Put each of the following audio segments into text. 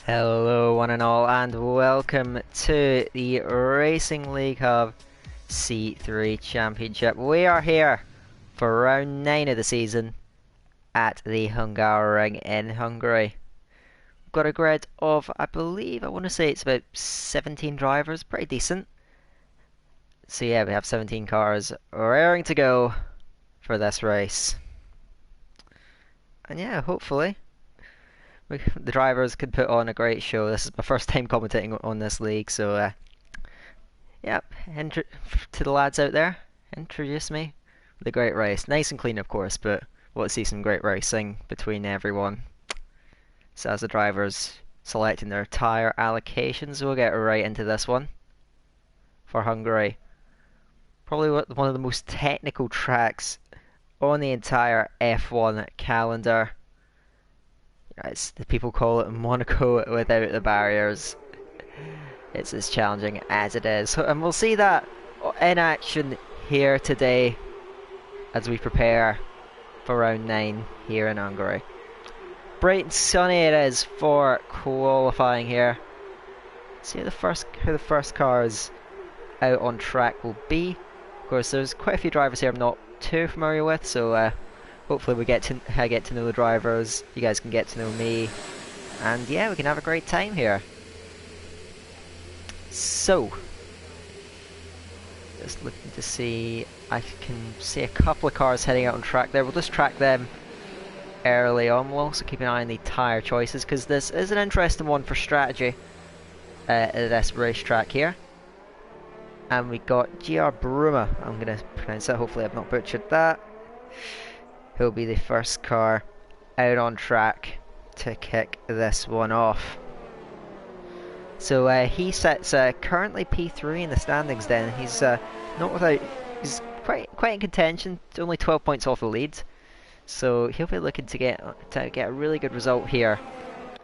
Hello one and all, and welcome to the Racing League Hub C3 Championship. We are here for round 9 of the season at the Hungary in Hungary. We've got a grid of, I want to say it's about 17 drivers, pretty decent. So yeah, we have 17 cars raring to go for this race. And yeah, hopefully the drivers could put on a great show. This is my first time commentating on this league, so yeah, to the lads out there, introduce me. The great race. Nice and clean, of course, but we'll see some great racing between everyone. So as the drivers selecting their tyre allocations, we'll get right into this one for Hungary. Probably one of the most technical tracks on the entire F1 calendar. The people call it Monaco without the barriers. It's as challenging as it is. And we'll see that in action here today as we prepare for round 9 here in Hungary. Bright and sunny it is for qualifying here. See who the first cars out on track will be. Of course, there's quite a few drivers here I'm not too familiar with, so hopefully we get to know the drivers, you guys can get to know me, and yeah, we can have a great time here. So, just looking to see, I can see a couple of cars heading out on track there. We'll just track them early on. We'll also keep an eye on the tyre choices, because this is an interesting one for strategy at this racetrack here. And we got GR Vroom, I'm going to pronounce that, hopefully I've not butchered that. He'll be the first car out on track to kick this one off. So he sits currently P3 in the standings then. He's not without, he's quite in contention, only 12 points off the lead. So he'll be looking to get a really good result here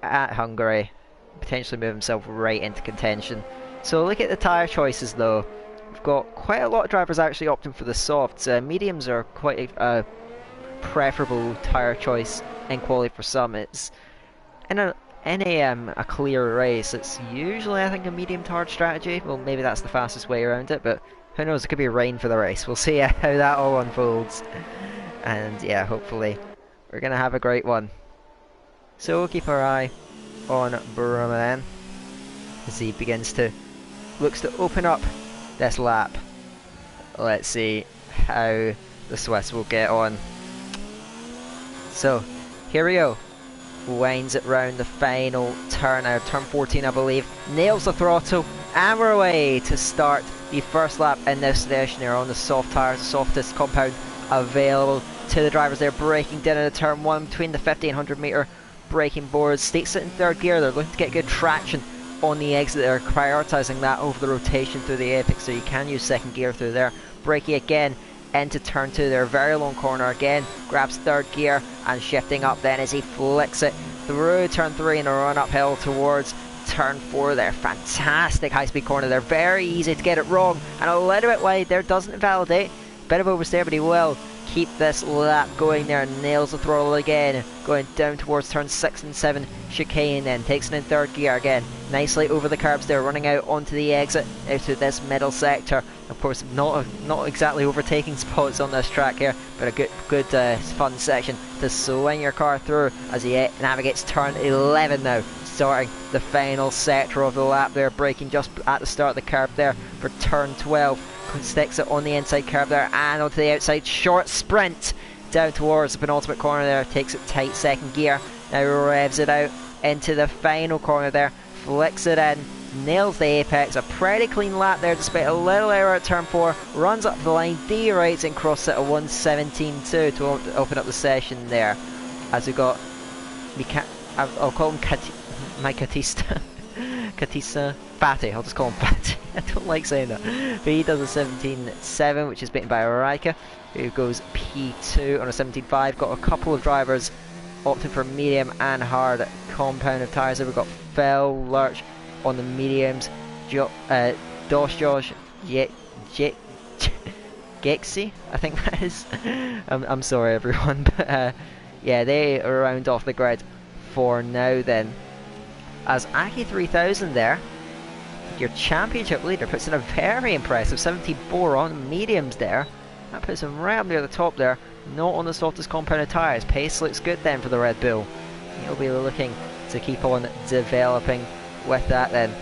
at Hungary, potentially move himself right into contention. So look at the tyre choices though. We've got quite a lot of drivers actually opting for the softs. Mediums are quite a preferable tyre choice in quality for some. It's in a clear race, it's usually I think a medium tyre strategy. Well, maybe that's the fastest way around it, but who knows, it could be rain for the race. We'll see how that all unfolds. And yeah, hopefully we're gonna have a great one. So we'll keep our eye on Vroom then as he looks to open up this lap. Let's see how the Swiss will get on. So here we go. Winds it round the final turn now, turn 14 I believe. Nails the throttle and we're away to start the first lap in this session here on the soft tyres, the softest compound available to the drivers. They're braking down into turn 1 between the 1500 metre braking boards. Stakes it in third gear, they're looking to get good traction on the exit. They're prioritising that over the rotation through the apex, so you can use second gear through there. Braking again into turn 2, their very long corner again, grabs third gear and shifting up then as he flicks it through turn 3 and a run uphill towards turn 4 there. Fantastic high speed corner there, very easy to get it wrong and a little bit wide there, doesn't invalidate. Bit of oversteer, but he will keep this lap going there. Nails the throttle again, going down towards turn 6 and 7 chicane, then takes it in third gear again, nicely over the curbs there, running out onto the exit out to this middle sector. Of course, not exactly overtaking spots on this track here, but a good fun section to swing your car through as he navigates turn 11 now, starting the final sector of the lap there, braking just at the start of the curve there for turn 12. Sticks it on the inside curve there and onto the outside, short sprint down towards the penultimate corner there, takes it tight second gear, now revs it out into the final corner there, flicks it in, nails the apex. A pretty clean lap there despite a little error at turn 4, runs up the line, derates and crosses it at 1:17.2 to open up the session there. As we got, I'll call him Catista Fatty, I'll just call him Fatty. I don't like saying that. But he does a 17.7, which is beaten by Raika, who goes P2 on a 17.5. Got a couple of drivers opting for medium and hard compound of tyres. So we've got Phil Lurch on the mediums, Josh Gexy, I think that is. I'm sorry everyone, but yeah, they round off the grid for now then. as Aki 3000 there, your championship leader, puts in a very impressive 74 on mediums there. That puts him right up near the top there, not on the softest compounded tyres. Pace looks good then for the Red Bull. He'll be looking to keep on developing with that then.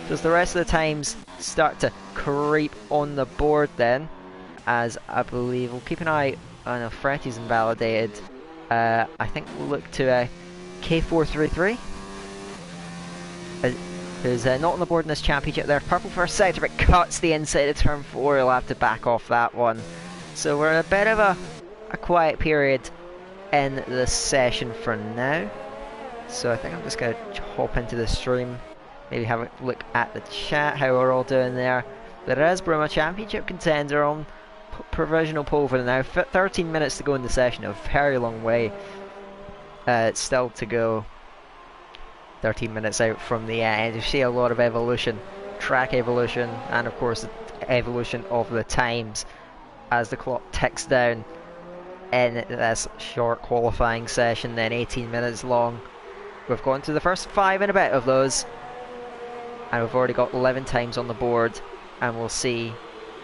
Does the rest of the times start to creep on the board then? As I believe we'll keep an eye on if Fretty's invalidated. I think we'll look to K433. Who's not on the board in this championship there. Purple first sector, but cuts the inside of turn 4. He'll have to back off that one. So we're in a bit of a quiet period in the session for now. So I think I'm just going to hop into the stream, maybe have a look at the chat, how we're all doing there. There is Vroom, a championship contender on provisional pole for now. 13 minutes to go in the session, a very long way still to go. 13 minutes out from the end. You see a lot of evolution, track evolution, and of course the evolution of the times as the clock ticks down in this short qualifying session, then 18 minutes long. We've gone to the first 5 and a bit of those, and we've already got 11 times on the board, and we'll see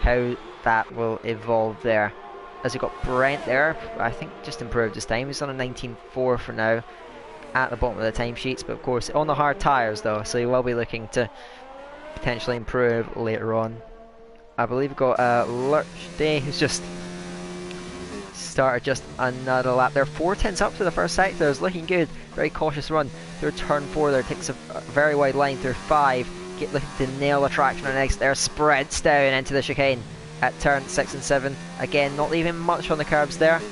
how that will evolve there. As we've got Brent there, I think just improved his time. He's on a 19.4 for now at the bottom of the timesheets, but of course on the hard tyres though, so he will be looking to potentially improve later on. I believe we've got Lurch Day, who's just started just another lap there. 4 tenths up to the first sector, is looking good. Very cautious run through turn 4 there, takes a very wide line through 5, looking to nail the traction on next there, spreads down into the chicane at turn 6 and 7. Again, not leaving much on the curbs there,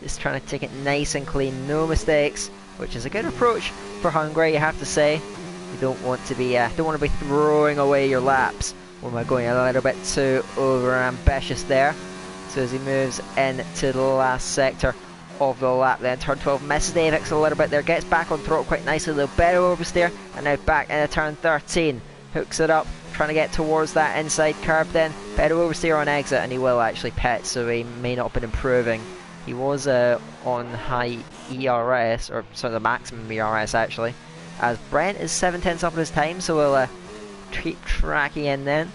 just trying to take it nice and clean, no mistakes, which is a good approach for Hungary, you have to say. You don't want to be throwing away your laps when we're going a little bit too over ambitious there. So as he moves into the last sector of the lap then, turn 12, misses the apex a little bit there, gets back on throttle quite nicely, a little better oversteer, and now back into turn 13, hooks it up, trying to get towards that inside curve then, better oversteer on exit, and he will actually pit, so he may not have been improving. He was on high ERS, or sort of the maximum ERS actually, as Brent is 7 tenths up in his time, so we'll keep tracking in then.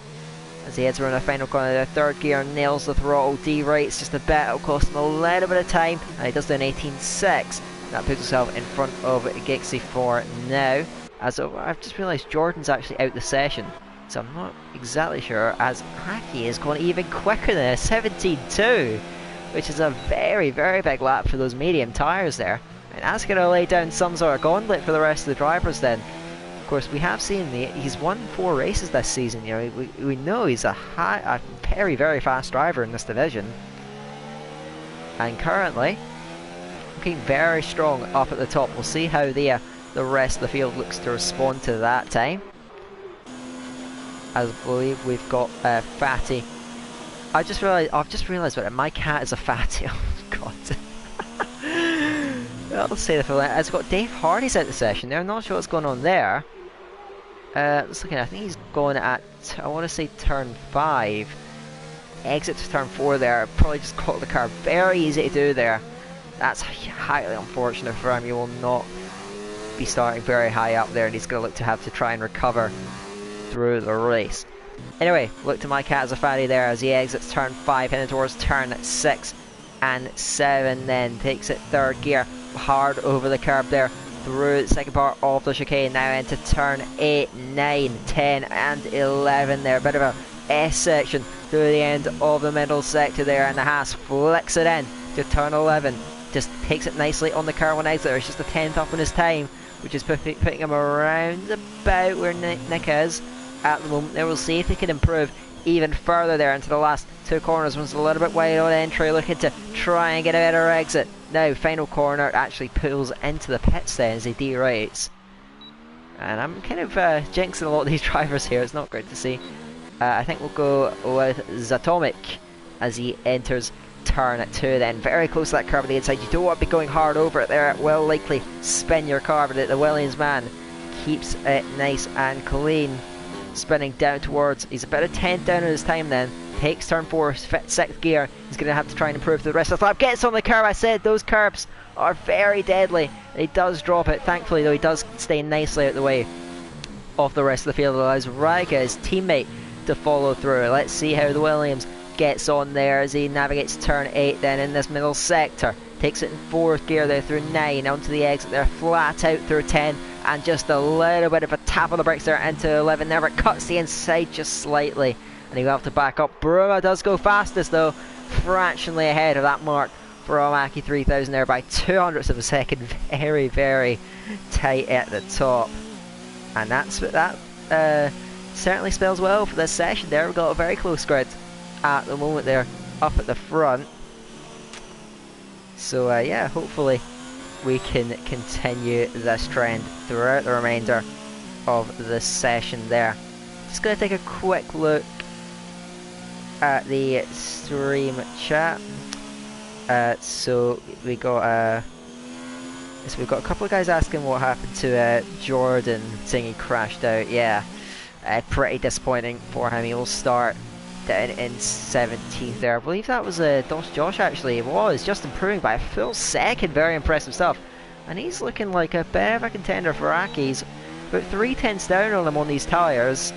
As he heads around the final corner, the third gear, nails the throttle, derates just a bit, it'll cost him a little bit of time, and he does do an 18.6. That puts himself in front of Gixie for now. As I've just realised Jordan's actually out the session, so I'm not exactly sure, as Haki is going even quicker than a 17.2. Which is a very, very big lap for those medium tyres there. And that's going to lay down some sort of gauntlet for the rest of the drivers then. Of course, we have seen he's won 4 races this season. You know, we know he's a very, very fast driver in this division. And currently, looking very strong up at the top. We'll see how the rest of the field looks to respond to that time. As I believe we've got Fatty. I've just realised that my cat is a fatty. Oh god. I'll say the full. It's got Dave Hardy's out the session there. I'm not sure what's going on there. Let's look at it. I think he's going at, I want to say turn 5. Exit to turn 4 there. Probably just caught the car. Very easy to do there. That's highly unfortunate for him. You will not be starting very high up there, and he's going to look to have to try and recover through the race. Anyway, look to my cat as a fatty there as he exits turn 5, heading towards turn 6 and 7, then takes it third gear, hard over the curb there, through the second part of the chicane, now into turn 8, 9, 10 and 11 there, bit of a S section through the end of the middle sector there, and the Haas flicks it in to turn 11, just takes it nicely on the curve on exit, it's just a 10th up in his time, which is putting him around about where Nick is at the moment. Then we'll see if he can improve even further there into the last 2 corners. One's a little bit wide on entry, looking to try and get a better exit. Now final corner actually pulls into the pits then as he derates. And I'm kind of jinxing a lot of these drivers here, it's not great to see. I think we'll go with Zatomic as he enters turn 2 then. Very close to that curve on the inside. You don't want to be going hard over it there, it will likely spin your car, but the Williams man keeps it nice and clean. Spinning down towards, he's about a 10th down in his time then, takes turn 4, 6th gear. He's going to have to try and improve the rest of the lap. Gets on the curb. I said those curbs are very deadly. He does drop it. Thankfully, though, he does stay nicely out the way of the rest of the field. It allows Raika, his teammate, to follow through. Let's see how the Williams gets on there as he navigates turn 8 then in this middle sector. Takes it in 4th gear there through 9 onto the exit there, flat out through 10, and just a little bit of a tap on the brakes there into 11 there, but cuts the inside just slightly, and he'll have to back up. Bruma does go fastest though, fractionally ahead of that mark from Aki 3000 there by 200ths of a second. Very, very tight at the top, and that certainly spells well for this session there. We've got a very close grid at the moment there, up at the front. So yeah, hopefully we can continue this trend throughout the remainder of this session there. Just going to take a quick look at the stream chat. So we've got a couple of guys asking what happened to Jordan, saying he crashed out. Yeah, pretty disappointing for him. He will start down in 17th there. I believe that was Josh actually. It was just improving by a full second. Very impressive stuff. And he's looking like a bit of a contender for Aki. He's about 3/10 down on him on these tyres.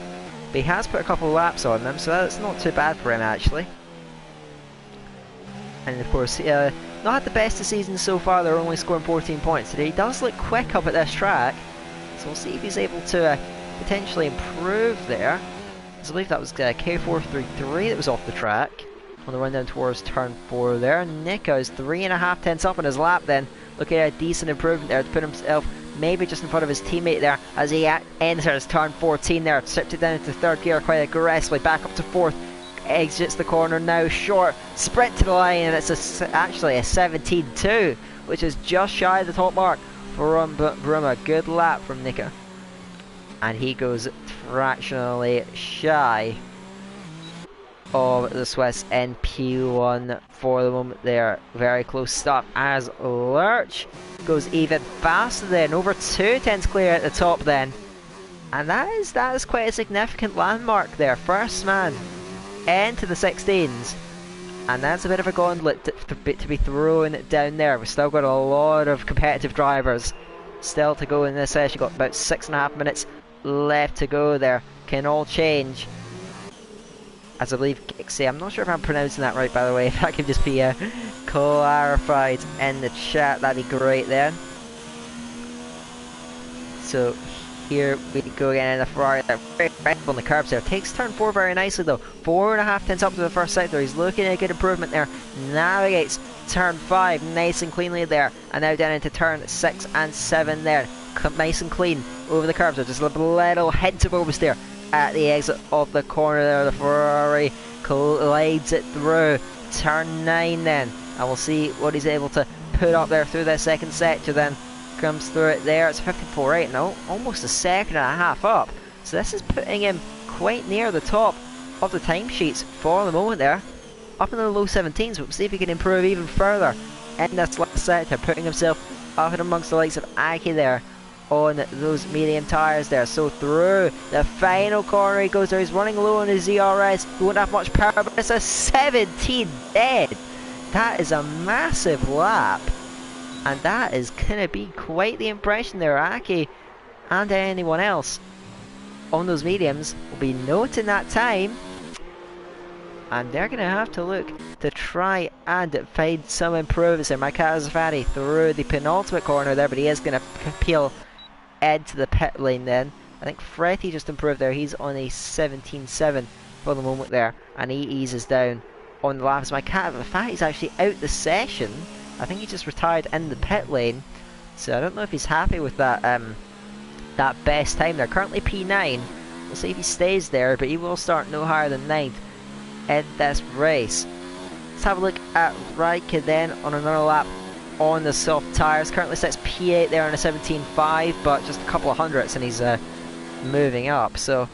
But he has put a couple of laps on them, so that's not too bad for him actually. And of course, not had the best of season so far. They're only scoring 14 points today. He does look quick up at this track, so we'll see if he's able to potentially improve there. I believe that was K433 that was off the track on the run down towards turn 4 there. Nico is 3.5 tenths up on his lap then, looking at a decent improvement there to put himself maybe just in front of his teammate there as he enters turn 14 there. Stripped it down into 3rd gear quite aggressively, back up to 4th, exits the corner now short, sprint to the line, and it's actually a 17.2, which is just shy of the top mark for Bruma. Good lap from Nico, and he goes fractionally shy of the Swiss NP1 for the moment there. Very close stop as Lurch goes even faster then, over 2 tenths clear at the top then, and that is quite a significant landmark there. First man into the 16s, and that's a bit of a gauntlet to be thrown down there. We've still got a lot of competitive drivers still to go in this session. Got about 6.5 minutes left to go there. Can all change, as I believe Gixie, I'm not sure if I'm pronouncing that right by the way, if that could just be clarified in the chat, that'd be great then. So here we go again in the Ferrari, very aggressive on the curbs there. Takes turn 4 very nicely though, 4.5 tenths up to the first sector. He's looking at a good improvement there. Navigates turn 5 nice and cleanly there, and now down into turn 6 and 7 there. Nice and clean over the curbs. Just a little hint of oversteer at the exit of the corner there. The Ferrari collides it through turn 9 then, and we'll see what he's able to put up there through that second sector then. Comes through it there. It's 54.8 now, almost a second and a half up, so this is putting him quite near the top of the timesheets for the moment there, up in the low 17s. But we'll see if he can improve even further in this last sector, putting himself up and amongst the likes of Aki there on those medium tyres there. So through the final corner he goes there. He's running low on his ZRS. He won't have much power, but it's a 17 dead. That is a massive lap, and that is going to be quite the impression there. Aki and anyone else on those mediums will be noting that time, and they're going to have to look to try and find some improvements there. Mike Azafati through the penultimate corner there, but he is going to peel into the pit lane then. I think Fretty just improved there. He's on a 17.7 for the moment there, and he eases down on the laps. Mike Azafati's actually out the session. I think he just retired in the pit lane, so I don't know if he's happy with that that best time there. Currently P9. We'll see if he stays there, but he will start no higher than 9th in this race. Let's have a look at Raikkonen then on another lap on the soft tyres. Currently sits P8 there on a 17.5, but just a couple of hundredths and he's moving up. So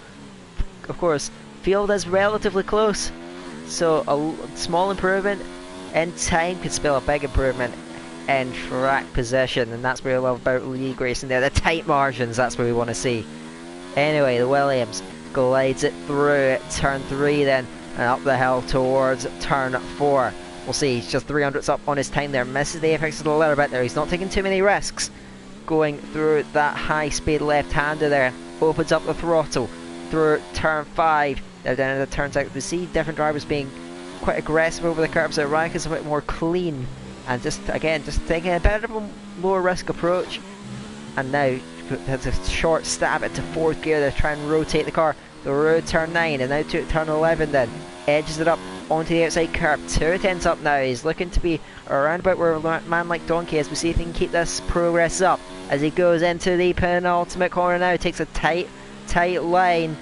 of course field is relatively close, so a small improvement in time could spell a big improvement in track position, and that's what I love about league racing there. The tight margins, that's what we want to see. Anyway, the Williams glides it through at turn 3 then, and up the hill towards turn 4. We'll see, he's just 300ths up on his time there, misses the apex a little bit there, he's not taking too many risks. Going through that high speed left-hander there, opens up the throttle through turn 5. Now down in the turns out, we see different drivers being quite aggressive over the curbs, so Raikkonen's a bit more clean, and just taking a bit of a lower risk approach. And now has a short stab into 4th gear to try and rotate the car through turn 9, and now to turn 11 then, edges it up onto the outside curb, 2 tenths up now. He's looking to be around about where a man like Donkey is. We see if he can keep this progress up as he goes into the penultimate corner now. Takes a tight line,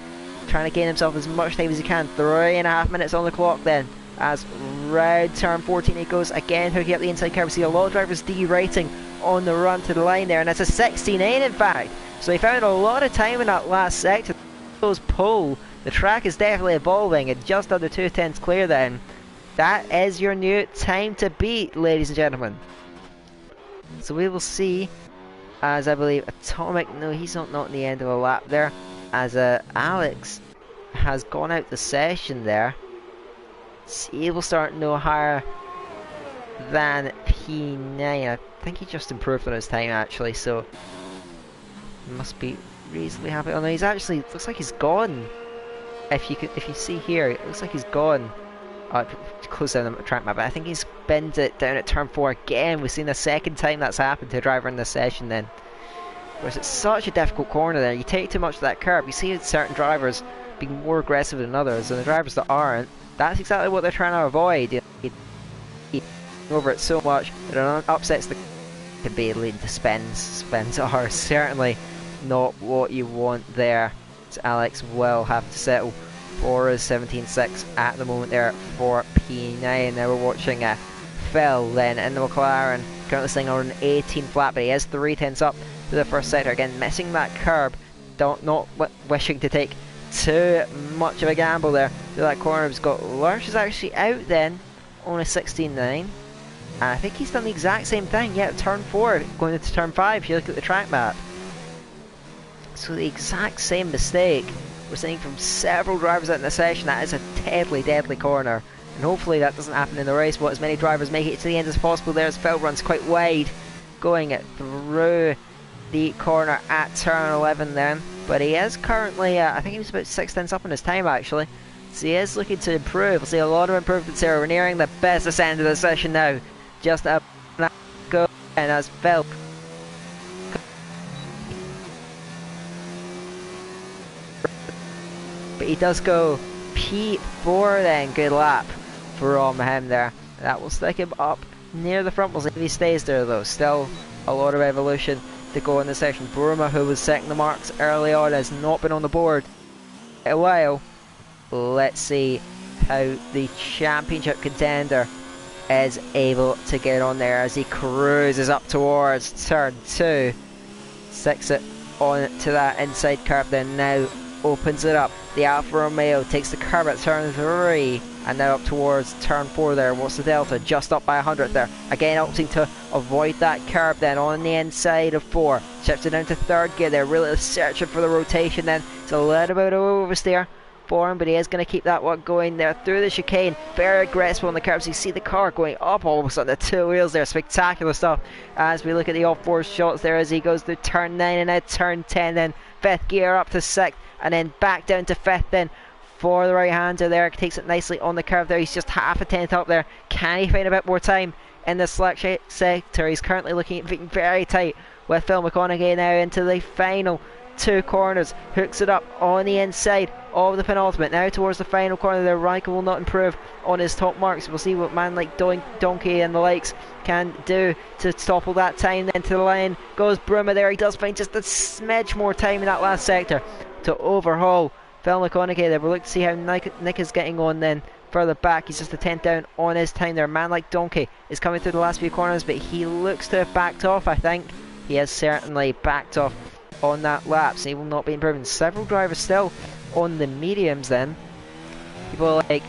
trying to gain himself as much time as he can. 3.5 minutes on the clock then, as round turn 14 he goes again, hooking up the inside curb. We see a lot of drivers derating on the run to the line there, and it's a 16.8 in fact, so he found a lot of time in that last sector. Those pull, the track is definitely evolving, and just under 2 tenths clear then. That is your new time to beat, ladies and gentlemen. So we will see, as I believe Atomic, no, he's not in the end of a lap there, as Alex has gone out the session there. So he will start no higher than P9. I think he just improved on his time actually, so he must be reasonably happy. Oh no, he's actually, looks like he's gone. If you see here, it looks like he's gone. Close down the track map, but I think he's binned it down at turn 4 again. We've seen the second time that's happened to a driver in this session then. Whereas it's such a difficult corner there, you take too much of that curb. You see certain drivers being more aggressive than others, and the drivers that aren't, that's exactly what they're trying to avoid. You over it so much that it upsets the to be leading to spins. Spins are certainly not what you want there. So Alex will have to settle for his 17.6 at the moment there for P9. Now we're watching Phil then in the McLaren, currently sitting on an 18 flat, but he is 3 tenths up to the first sector. Again, missing that curb, not wishing to take too much of a gamble there. So that corner has got Lurch is actually out then on a 16.9. And I think he's done the exact same thing, yeah, turn 4 going into turn 5 if you look at the track map. So the exact same mistake we're seeing from several drivers out in the session. That is a deadly corner, and hopefully that doesn't happen in the race, but as many drivers make it to the end as possible there, as Phil runs quite wide going through the corner at turn 11 then. But he is currently, I think he was about 6 tenths up on his time actually, so he is looking to improve. We'll see a lot of improvements here. We're nearing the business end of the session now. Just a go, and as Phil but he does go P4 then. Good lap from him there. That will stick him up near the front. We'll see if he stays there though. Still a lot of evolution to go in the session. Vroom, who was setting the marks early on, has not been on the board in a while. Let's see how the championship contender is able to get on there as he cruises up towards turn 2. Sticks it on to that inside curb, then now opens it up. The Alfa Romeo takes the curb at turn 3 and now up towards turn 4 there. What's the delta? Just up by 100 there. Again opting to avoid that curb then on the inside of 4. Shifts it down to 3rd gear there, really searching for the rotation then. It's a little bit of oversteer for him, but he is going to keep that one going there through the chicane. Very aggressive on the curbs. You see the car going up all of a sudden, the 2 wheels there. Spectacular stuff as we look at the off-board shots there as he goes through turn 9 and now turn 10, then 5th gear up to 6th and then back down to 5th then for the right hander there. Takes it nicely on the curve there. He's just half a tenth up there. Can he find a bit more time in the slack sector? He's currently looking very tight with Phil McConaughey now into the final 2 corners. Hooks it up on the inside of the penultimate. Now towards the final corner there, Raikkonen will not improve on his top marks. We'll see what man like Donkey and the likes can do to topple that time. Then to the line goes Bruma there. He does find just a smidge more time in that last sector to overhaul Phil McConaughey there. We'll look to see how Nick is getting on then further back. He's just a tenth down on his time there. Man like Donkey is coming through the last few corners, but he looks to have backed off. I think he has certainly backed off on that lap, so he will not be improving. Several drivers still on the mediums then. People like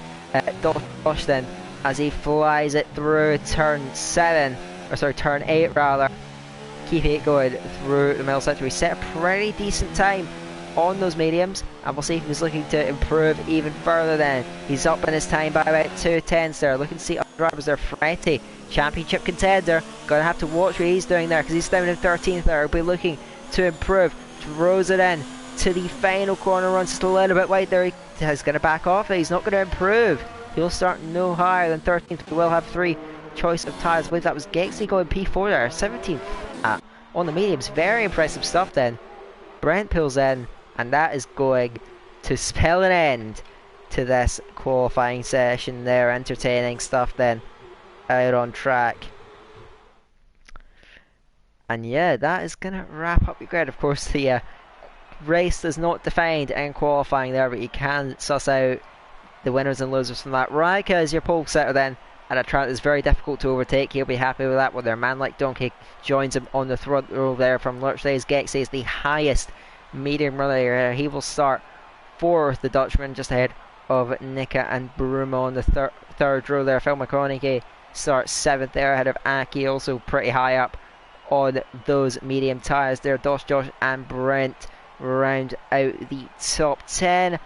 Josh then, as he flies it through turn 7, or sorry, turn 8 rather. Keep it going through the middle sector. He set a pretty decent time on those mediums, and we'll see if he's looking to improve even further then. He's up in his time by about 2 tenths there. Looking to see other drivers there. Freddie, championship contender, gonna have to watch what he's doing there because he's down in 13th there. He'll be looking to improve, throws it in to the final corner, runs just a little bit wide there. He's gonna back off, he's not gonna improve. He'll start no higher than 13th. We will have 3 choice of tyres. I believe that was Gexley going P4 there, 17th on the mediums. Very impressive stuff then. Brent pulls in, and that is going to spell an end to this qualifying session there. Entertaining stuff then out on track. And yeah, that is going to wrap up your grid. Of course, the race is not defined in qualifying there, but you can suss out the winners and losers from that. Raika is your pole setter then, at a track that's very difficult to overtake. He'll be happy with that, whether a man like Donkey joins him on the front row there from Lurchdays. Gexley is the highest medium runner. He will start for the Dutchman, just ahead of Nika and Vroom on the third row there. Phil McConaughey starts 7th there, ahead of Aki, also pretty high up on those medium tyres there. Josh and Brent round out the top 10.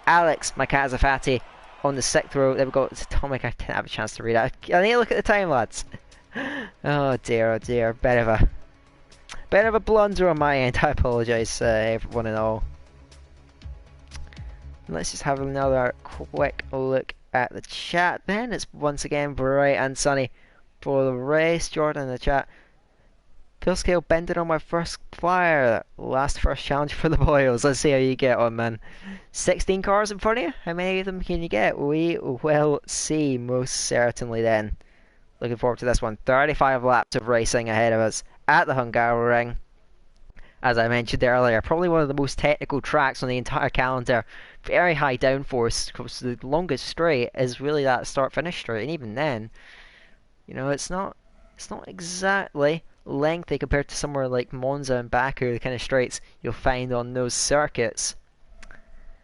Alex Makazafati on the 6th row. There we go. It's Atomic. I didn't have a chance to read it. I need to look at the time, lads. Oh dear, oh dear. Bit of a blunder on my end. I apologise, everyone and all. Let's just have another quick look at the chat then. It's once again bright and sunny for the race. Jordan in the chat. Full scale bended on my first flyer. First challenge for the boys. Let's see how you get on, man. 16 cars in front of you? How many of them can you get? We will see, most certainly then. Looking forward to this one. 35 laps of racing ahead of us at the Hungary Ring. As I mentioned earlier, probably one of the most technical tracks on the entire calendar. Very high downforce, because the longest straight is really that start-finish straight, and even then, you know, it's not exactly lengthy compared to somewhere like Monza and Baku, the kind of straights you'll find on those circuits.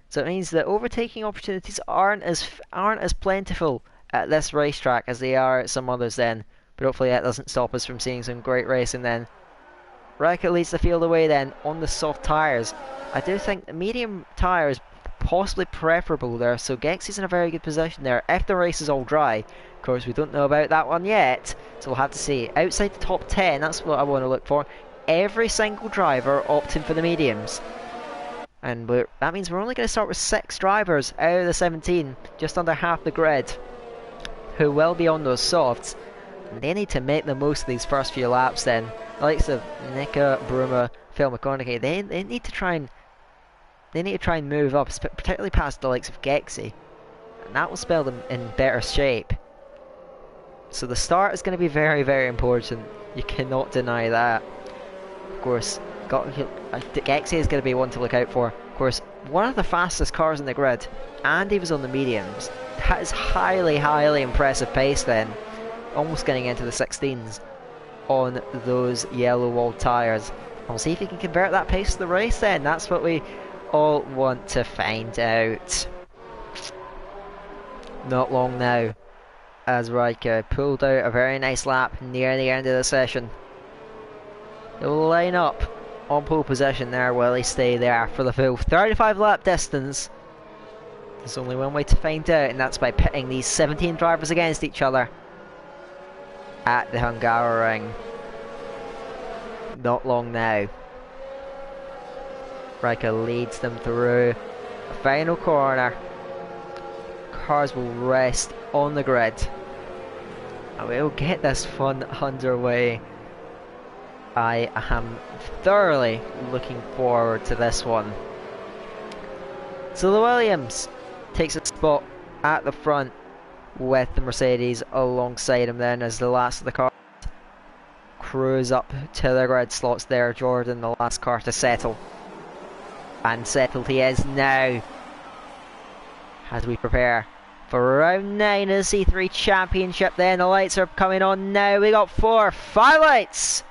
So it means that overtaking opportunities aren't as plentiful at this racetrack as they are at some others then. But hopefully that doesn't stop us from seeing some great racing then. Raikkonen leads the field away then on the soft tyres. I do think the medium tyre is possibly preferable there, so Gexley's in a very good position there if the race is all dry. Of course, we don't know about that one yet, so we'll have to see. Outside the top 10, that's what I want to look for. Every single driver opting for the mediums. And that means we're only going to start with 6 drivers out of the 17, just under half the grid, who will be on those softs. And they need to make the most of these first few laps then. The likes of Nika, Bruma, Phil McConaughey, they need to try and move up, particularly past the likes of Gexley. And that will spell them in better shape. So the start is going to be very, very important. You cannot deny that. Of course, Gexley is going to be one to look out for. Of course, one of the fastest cars in the grid, and he was on the mediums. That is highly, highly impressive pace then. Almost getting into the 16s on those yellow wall tyres. We'll see if he can convert that pace to the race then. That's what we all want to find out. Not long now, as Raikkonen pulled out a very nice lap near the end of the session. He'll line up on pole position there. Will he stay there for the full 35 lap distance? There's only one way to find out, and that's by pitting these 17 drivers against each other at the Hungary Ring. Not long now. Raikkonen leads them through the final corner. Cars will rest on the grid, and we'll get this fun underway. I am thoroughly looking forward to this one. So the Williams takes a spot at the front with the Mercedes alongside him then, as the last of the cars cruise up to the grid slots there. Jordan, the last car to settle. And settled he is now, as we prepare for round 9 of the C3 Championship then. The lights are coming on now. We got 4, 5 lights.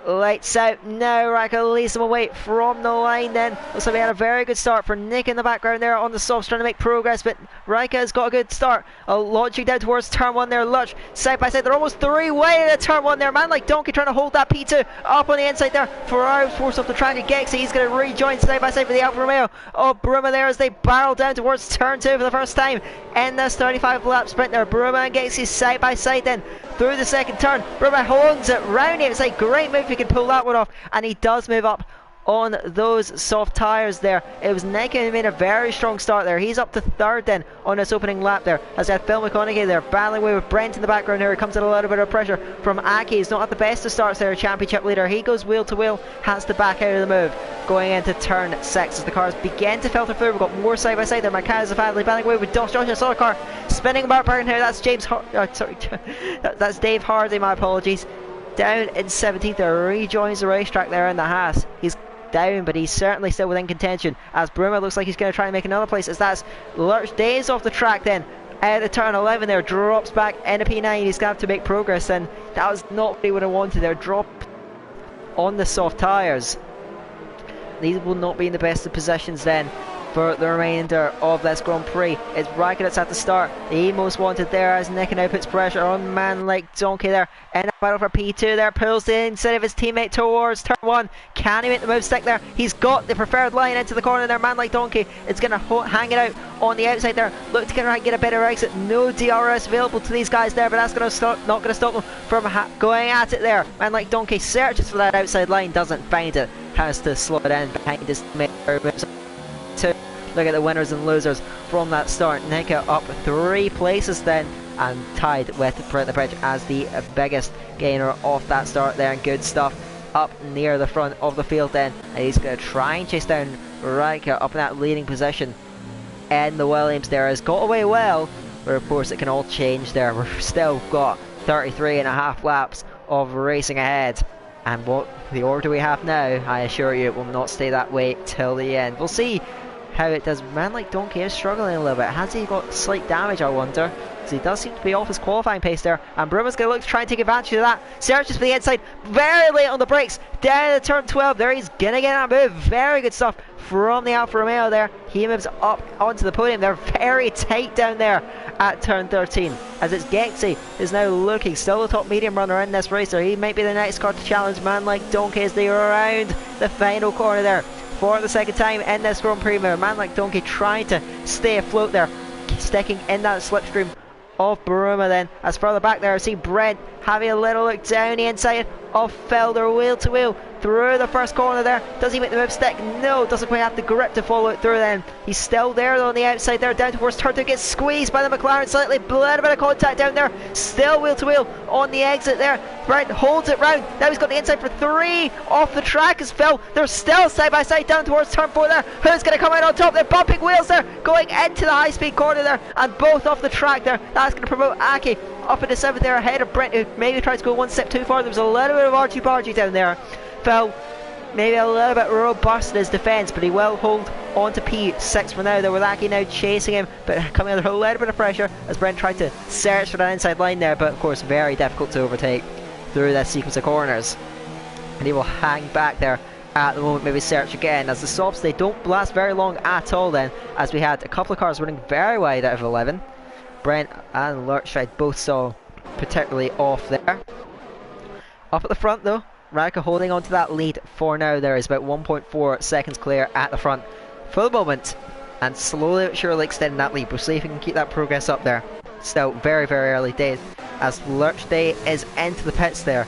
Lights out now. Raka leads them away from the line then. Looks like we had a very good start for Nick in the background there on the softs, trying to make progress, but Rika has got a good start. Launching down towards turn 1 there. Lurch side by side. They're almost 3 way to turn 1 there. Man like Donkey trying to hold that P2 up on the inside there. Ferrari forced off the track and Gexy. He's going to rejoin side by side for the Alfa Romeo. Oh, Bruma there as they barrel down towards turn 2 for the first time in this 35 lap sprint there. Bruma and Gexy side by side then through the second turn. Bruma holds it round it. It's like great move if he can pull that one off, and he does move up on those soft tyres there. It was Nick who made a very strong start there. He's up to 3rd then on this opening lap there, as we had Phil McConaughey there battling away with Brent in the background here. It comes at a little bit of pressure from Aki. He's not at the best of starts there, championship leader. He goes wheel to wheel, has to back out of the move going into turn 6 as the cars begin to filter through. We've got more side by side there. Macaz badly battling away with Josh. I saw a car spinning about here. That's that's Dave Hardy, my apologies. Down in 17th there, rejoins the racetrack there in the Haas. He's down, but he's certainly still within contention, as Bruma looks like he's going to try and make another place, as that's Lurch days off the track then at the turn 11 there, drops back into P9. He's going to have to make progress, and that was not what he would have wanted there. Drop on the soft tyres. These will not be in the best of positions then for the remainder of this Grand Prix. It's Riker that's at the start, the most wanted there, as Nick now puts pressure on man like Donkey there in a battle for P2 there, pulls the inside of his teammate towards turn 1. Can he make the move stick there? He's got the preferred line into the corner there. Man like Donkey is going to hang it out on the outside there, look to get a better exit. No DRS available to these guys there, but that's going to not going to stop them from going at it there. Man like Donkey searches for that outside line, doesn't find it, has to slow it in behind his teammate. To look at the winners and losers from that start. Nika up 3 places then, and tied with Brent the Bridge as the biggest gainer off that start there, and good stuff up near the front of the field then, and he's going to try and chase down Riker up in that leading position. And the Williams there has got away well, but of course it can all change there. We've still got 33.5 laps of racing ahead, and what the order we have now, I assure you, it will not stay that way till the end. We'll see how it does. Man like Donkey is struggling a little bit. Has he got slight damage, I wonder? Because he does seem to be off his qualifying pace there, and Bruma's going to look to try and take advantage of that. Searches for the inside, very late on the brakes, down to turn 12 there. He's going to get that move. Very good stuff from the Alfa Romeo there. He moves up onto the podium. They're very tight down there at turn 13, as it's Gexy is now looking still the top medium runner in this race there. He might be the next car to challenge man like Donkey as they are around the final corner there for the second time in this Grand Prix. Man like Donkey trying to stay afloat there, sticking in that slipstream of Bruma then. As further back there, I see Brent having a little look down the inside of Felder, wheel to wheel through the first corner there. Does he make the move stick? No, doesn't quite have the grip to follow it through then. He's still there though on the outside there, down towards turn 2, gets squeezed by the McLaren slightly, a little bit of contact down there, still wheel to wheel on the exit there. Brent holds it round, now he's got the inside for 3 off the track as Phil. They're still side by side down towards turn 4 there. Who's going to come out on top? They're bumping wheels there, going into the high speed corner there, and both off the track there. That's going to promote Aki up into 7th there ahead of Brent, who maybe tried to go one step too far. There was a little bit of argy-bargy down there. Phil maybe a little bit robust in his defence, but he will hold on to P6 for now. There with Aki now chasing him, but coming under a little bit of pressure as Brent tried to search for that inside line there, but of course very difficult to overtake through that sequence of corners. And he will hang back there at the moment, maybe search again, as the softs, they don't last very long at all then, as we had a couple of cars running very wide out of 11. Brent and Lurch both saw particularly off there. Up at the front though, Raka holding on to that lead for now. There is about 1.4 seconds clear at the front for the moment, and slowly but surely extending that lead. We'll see if we can keep that progress up there. Still very, very early days, as Lurch Day is into the pits there.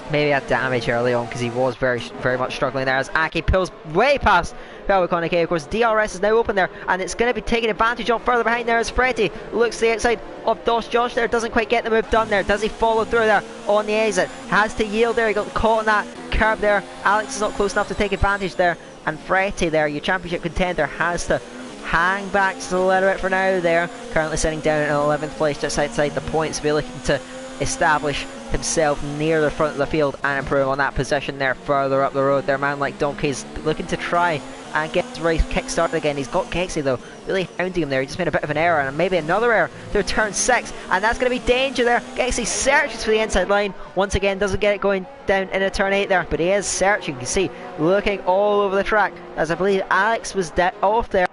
Maybe had damage early on because he was very, very much struggling there, as Aki pulls way past Phil McConaughey. Of course, DRS is now open there, and it's going to be taking advantage of further behind there as Freddy looks to the outside of Josh there. Doesn't quite get the move done there. Does he follow through there on the exit? Has to yield there. He got caught on that curb there. Alex is not close enough to take advantage there, and Freddy there, your championship contender, has to hang back just a little bit for now there. Currently sitting down in 11th place just outside the points, be looking to establish himself near the front of the field and improve on that position there further up the road there. Man like Donkey's looking to try and get his race kick-started again. He's got Gexy though, really hounding him there. He just made a bit of an error, and maybe another error through turn 6, and that's going to be danger there. Gexy searches for the inside line, once again doesn't get it going down into turn 8 there, but he is searching. You can see, looking all over the track, as I believe Alex was off there.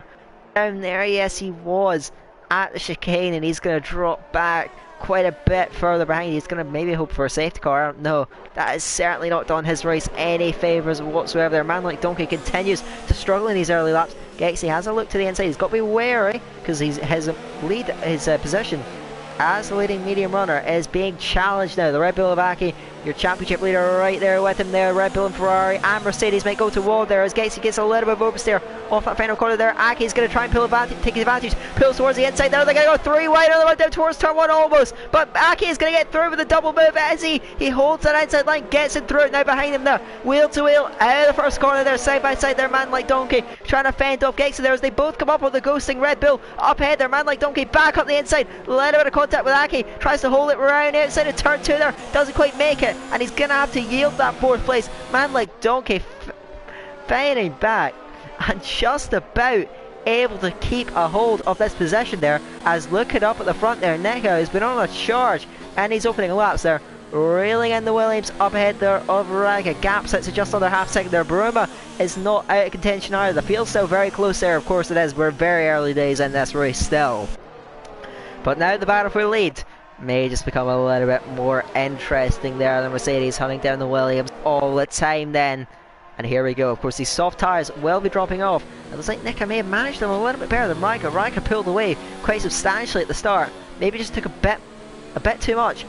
Down there, yes he was, at the chicane, and he's going to drop back quite a bit further behind. He's going to maybe hope for a safety car, I don't know. That has certainly not done his race any favours whatsoever there. A man like Donkey continues to struggle in these early laps. Gexy has a look to the inside. He's got to be wary, because his position as the leading medium runner is being challenged now. The Red Bull of Aki, your championship leader, right there with him there. Red Bull and Ferrari and Mercedes might go to wall there as Gexy gets a little bit of oversteer off that final corner there. Aki's going to try and pull advantage, take advantage, pulls towards the inside there. They're going to go 3 wide on the run down towards turn 1 almost, but Aki is going to get through with a double move as he holds that inside line, gets it through. Now behind him there, wheel to wheel out of the first corner there, side by side there. Man like Donkey trying to fend off Gexy there as they both come up with the ghosting Red Bull up ahead there. Man like Donkey back up the inside, a little bit of contact with Aki, tries to hold it around outside of turn 2 there, doesn't quite make it, and he's going to have to yield that 4th place. Man like Donkey fighting back and just about able to keep a hold of this position there, as looking up at the front there, Nico has been on a charge and he's opening laps there, reeling in the Williams up ahead there of Raga. Gap sits at just under half second there. Bruma is not out of contention either. The field's still very close there, of course it is. We're very early days in this race still, but now the battle for lead may just become a little bit more interesting there. The Mercedes hunting down the Williams all the time then. And here we go. Of course, these soft tyres will be dropping off. It looks like Nika may have managed them a little bit better than Raika. Raika pulled away quite substantially at the start. Maybe just took a bit too much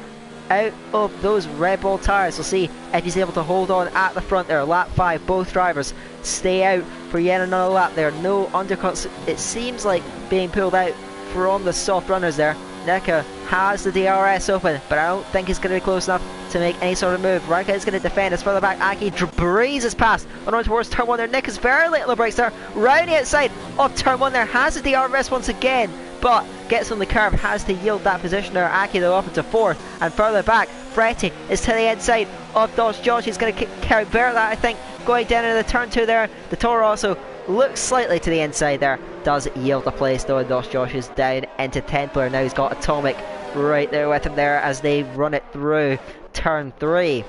out of those Red Bull tyres. We'll see if he's able to hold on at the front there. Lap 5, both drivers stay out for yet another lap there. No undercuts, it seems like, being pulled out from the soft runners there. Nika has the DRS open, but I don't think he's going to be close enough to make any sort of move. Raika is going to defend us further back. Aki breezes past on towards turn 1 there. Nick is very late on the brakes there, round the outside of turn 1 there, has the DRS once again, but gets on the curve, has to yield that position there. Aki though up into 4th, and further back Fretty is to the inside of Dos Josh. He's going to convert that, I think, going down into the turn 2 there. The Toro also looks slightly to the inside there, does yield a place though, and Dos Josh is down into 10th player. Now he's got Atomic right there with him there as they run it through turn 3.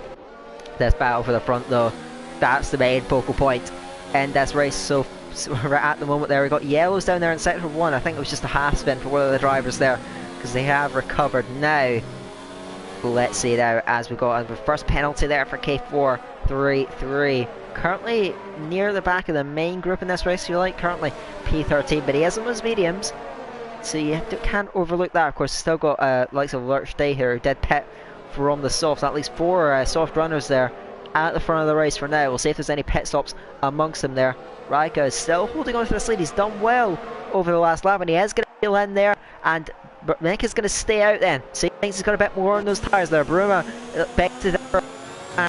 This battle for the front though, that's the main focal point in this race. So right at the moment there, we got yellows down there in sector 1. I think it was just a half spin for one of the drivers there, because they have recovered now. Let's see now, as we got the first penalty there for K4 3-3. Currently near the back of the main group in this race, if you like, currently P13, but he is on his mediums, so you can't overlook that. Of course, still got likes of Lurch Day here, who did pit from the softs. At least 4 soft runners there at the front of the race for now. We'll see if there's any pit stops amongst them there. Raika is still holding on to this lead. He's done well over the last lap, and he is going to peel in there, and Nick is going to stay out then. So he thinks he's got a bit more on those tyres there. Bruma back to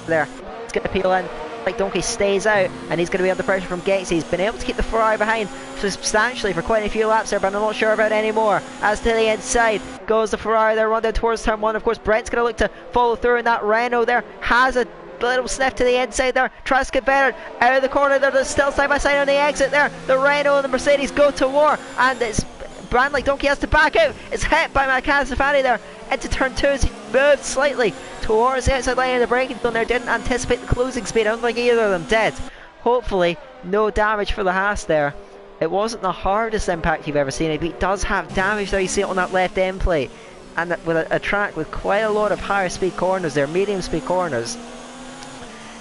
there. He's going to peel in. Like Donkey stays out, and he's going to be under pressure from Gexy. He's been able to keep the Ferrari behind substantially for quite a few laps there, but I'm not sure about any more. As to the inside goes the Ferrari there, run down towards turn 1. Of course, Brent's going to look to follow through, and that Renault there has a little sniff to the inside there, tries to get better out of the corner there. They're still side by side on the exit there. The Renault and the Mercedes go to war, and it's Brand like Donkey has to back out. It's hit by Macazafani there into turn 2 as he moved slightly towards the outside line of the braking zone there. Didn't anticipate the closing speed. I don't think either of them did. Hopefully no damage for the Haas there. It wasn't the hardest impact you've ever seen, but it does have damage there. You see it on that left end plate, and with a track with quite a lot of higher speed corners there, medium speed corners.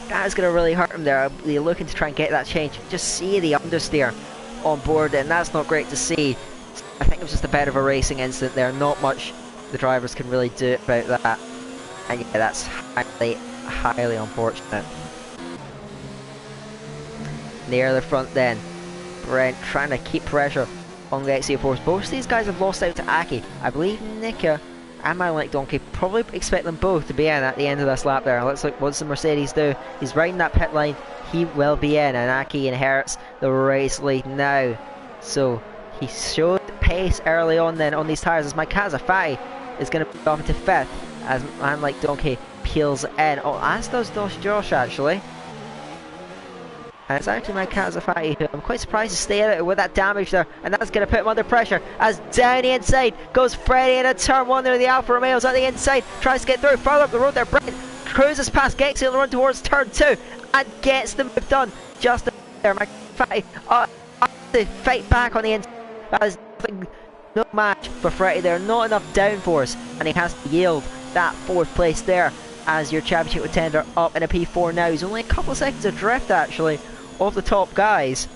That is going to really hurt him there. You're looking to try and get that change. Just see the understeer on board, and that's not great to see. I think it was just a bit of a racing incident there. Not much the drivers can really do about that. And yeah, that's highly unfortunate. Near the front then, Brent trying to keep pressure on the XC Force. Both of these guys have lost out to Aki. I believe Nika and my like Donkey probably expect them both to be in at the end of this lap there. Looks like what's the Mercedes do? He's riding that pit line. He will be in, and Aki inherits the race lead now. So he showed pace early on then on these tyres, as my Kazafai is going to be off into 5th as man like Donkey peels in. Oh, as does Josh actually. And it's actually my Kazafati who I'm quite surprised to stay at it with that damage there, and that's going to put him under pressure as down the inside goes Freddy in a turn 1 there. The Alfa Romeo's at the inside, tries to get through further up the road there. Brent cruises past Gexy on the run towards turn 2 and gets the move done just there. My Kazafati to fight back on the inside. That is nothing, no match for Freddy there, not enough downforce, and he has to yield that 4th place there as your championship contender up in a P4 now. He's only a couple of seconds adrift actually of the top guys,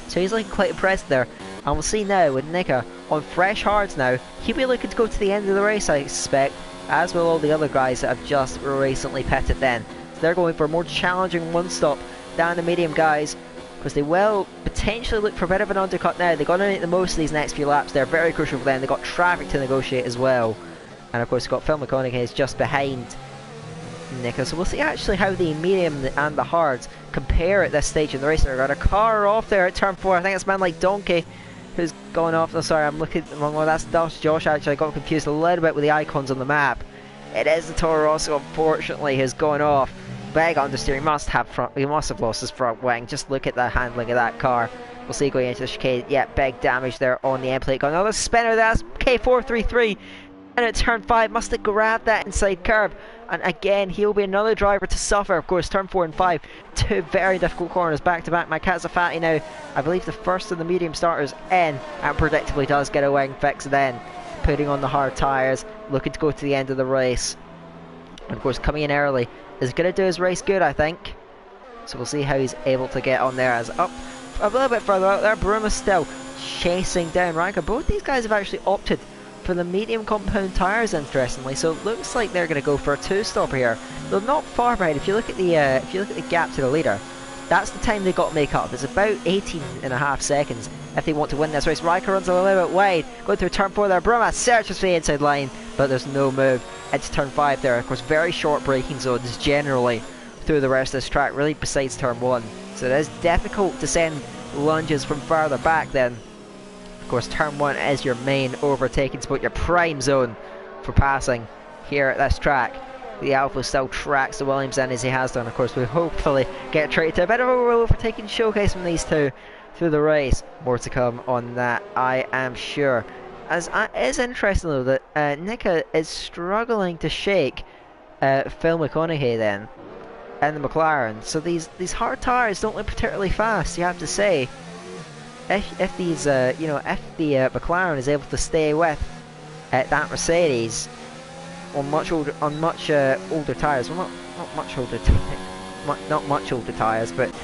so he's looking quite impressed there. And we'll see now with Nika on fresh hards now, he'll be looking to go to the end of the race I expect, as will all the other guys that have just recently pitted then. So they're going for a more challenging one stop down the medium guys, because they will potentially look for a bit of an undercut now. They've got to make the most of these next few laps. They're very crucial for them. They've got traffic to negotiate as well, and of course we've got Phil McConaughey is just behind Nika. So we'll see actually how the medium and the hards compare at this stage in the race. We've got a car off there at turn 4. I think it's a man like Donkey who's gone off. No, sorry, I'm looking at the wrong one. That's Josh actually. I got confused a little bit with the icons on the map. It is the Toro Rosso, unfortunately, who's gone off. Big understeer. He must have lost his front wing. Just look at the handling of that car. We'll see going into the chicane. Yeah, big damage there on the end plate. Got another spinner. That's K433. And at turn 5, must have grabbed that inside curb. And again, he'll be another driver to suffer. Of course, turn 4 and 5, 2 very difficult corners back to back. My Kazafati now, I believe the first of the medium starters in, and predictably does get a wing fix then, putting on the hard tyres, looking to go to the end of the race. And of course, coming in early is going to do his race good, I think. So we'll see how he's able to get on there. As up a little bit further out there, Vroom is still chasing down Ranker. Both these guys have actually opted for the medium compound tyres, interestingly, so it looks like they're going to go for a 2-stopper here. They're not far behind. If you look at the gap to the leader, that's the time they got to make up. It's about 18.5 seconds if they want to win this race. Riker runs a little bit wide, going through turn 4 there. Bruma searches for the inside line, but there's no move. It's turn 5 there. Of course, very short braking zones generally through the rest of this track, really besides turn 1. So it is difficult to send lunges from further back then. Of course, turn 1 is your main overtaking spot, your prime zone for passing here at this track. The Alpha still tracks the Williams in as he has done. Of course, we hopefully get treated to a bit of a overtaking showcase from these two through the race. More to come on that, I am sure. As it is interesting though that Nika is struggling to shake Phil McConaughey then in the McLaren. So these hard tyres don't look particularly fast, you have to say. If these, if the McLaren is able to stay with that Mercedes on much older tyres, well, not much older tyres, but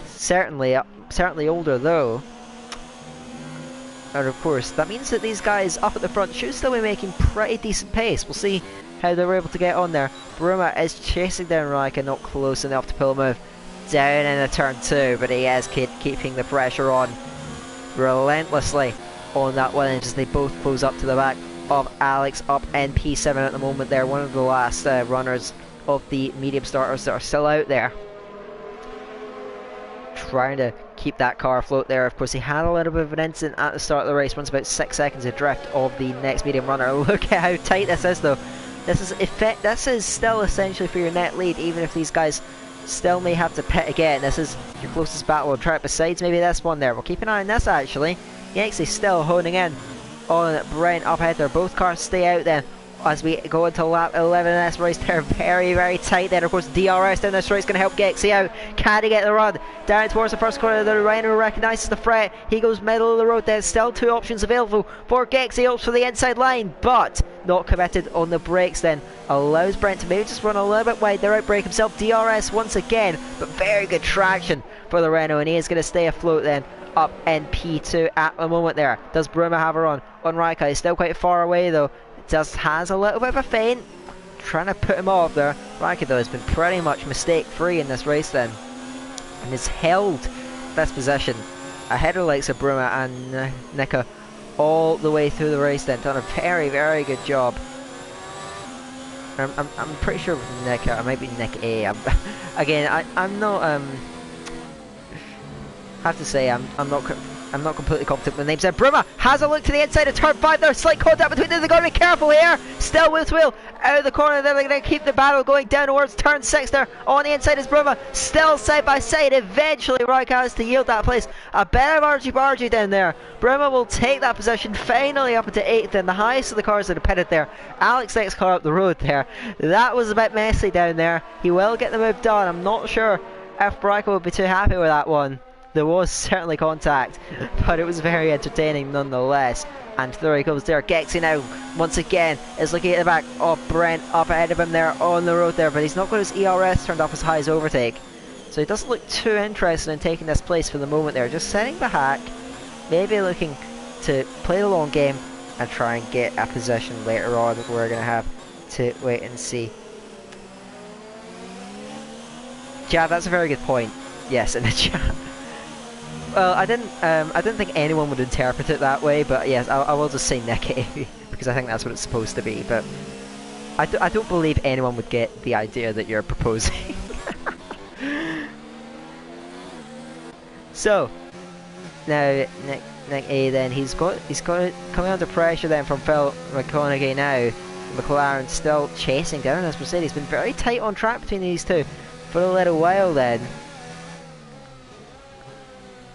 certainly older though. And of course, that means that these guys up at the front should still be making pretty decent pace. We'll see how they're able to get on there. Bruma is chasing down Raikkonen, not close enough to pull him move down in a turn 2, but he is keeping the pressure on relentlessly on that Williams as they both close up to the back of Alex up in P7 at the moment. They're one of the last runners of the medium starters that are still out there, trying to keep that car afloat there. Of course, he had a little bit of an incident at the start of the race, runs about 6 seconds adrift of the next medium runner. Look at how tight this is though. This is still essentially for your net lead, even if these guys still may have to pit again. This is your closest battle on track, besides maybe this one there. We'll keep an eye on this actually. Yankees still honing in on Brent up ahead there. Both cars stay out then as we go into lap 11 in this race. They're very, very tight then. Of course, DRS down this race is going to help Gexy out. Can he get the run? Down towards the first corner, the Rhino recognises the threat. He goes middle of the road. There's still 2 options available for Gexy. Opts for the inside line, but not committed on the brakes then. Allows Brent to maybe just run a little bit wide there, outbrake himself. DRS once again, but very good traction for the Renault, and he is going to stay afloat then up in P2 at the moment there. Does Bruma have a run on Raikkonen? He's still quite far away though. Just has a little bit of a feint, trying to put him off there. Raikkonen though has been pretty much mistake free in this race then, and has held this position ahead of the likes of Bruma and Nika all the way through the race then. Done a very, very good job. I'm pretty sure with Nika, I might be Nick A. I'm not have to say I'm not I'm not completely confident with the names there. Bruma has a look to the inside of turn 5 there. Slight contact between them. They've got to be careful here. Still wheel to wheel. Out of the corner there. They're going to keep the battle going down towards turn 6 there. On the inside is Bruma. Still side by side. Eventually Royk has to yield that place. A bit of argy-bargy down there. Bruma will take that position finally up into 8th and the highest of the cars that have pitted there. Alex next car up the road there. That was a bit messy down there. He will get the move done. I'm not sure if Royk will be too happy with that one. There was certainly contact, but it was very entertaining nonetheless. And there he goes there. Gexy now, once again, is looking at the back. Oh, Brent up ahead of him there on the road there, but he's not got his ERS turned up as high as overtake. So he doesn't look too interested in taking this place for the moment there. Just setting back, maybe looking to play the long game and try and get a position later on. We're going to have to wait and see. Yeah, that's a very good point. Yes, in the chat. Well, I didn't think anyone would interpret it that way, but yes, I will just say negative because I think that's what it's supposed to be. But I don't believe anyone would get the idea that you're proposing. So now Nick A then he's got coming under pressure then from Phil McConaughey now. McLaren still chasing down this Mercedes. Been very tight on track between these two for a little while then.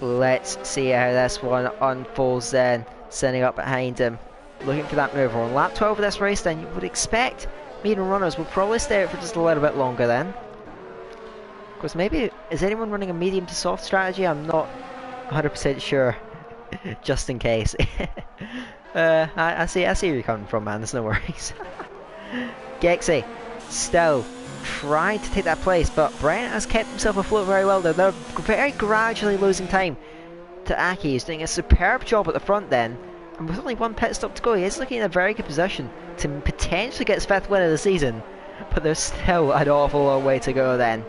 Let's see how this one unfolds then. Sending up behind him. Looking for that move. On lap 12 of this race then, you would expect medium runners will probably stay out for just a little bit longer then. Because maybe, is anyone running a medium to soft strategy? I'm not 100% sure. Just in case. I see where you're coming from, man. There's no worries. Gexy still trying to take that place, but Brent has kept himself afloat very well there. They're very gradually losing time to Aki. He's doing a superb job at the front then, and with only one pit stop to go, he is looking in a very good position to potentially get his 5th win of the season, but there's still an awful long way to go then,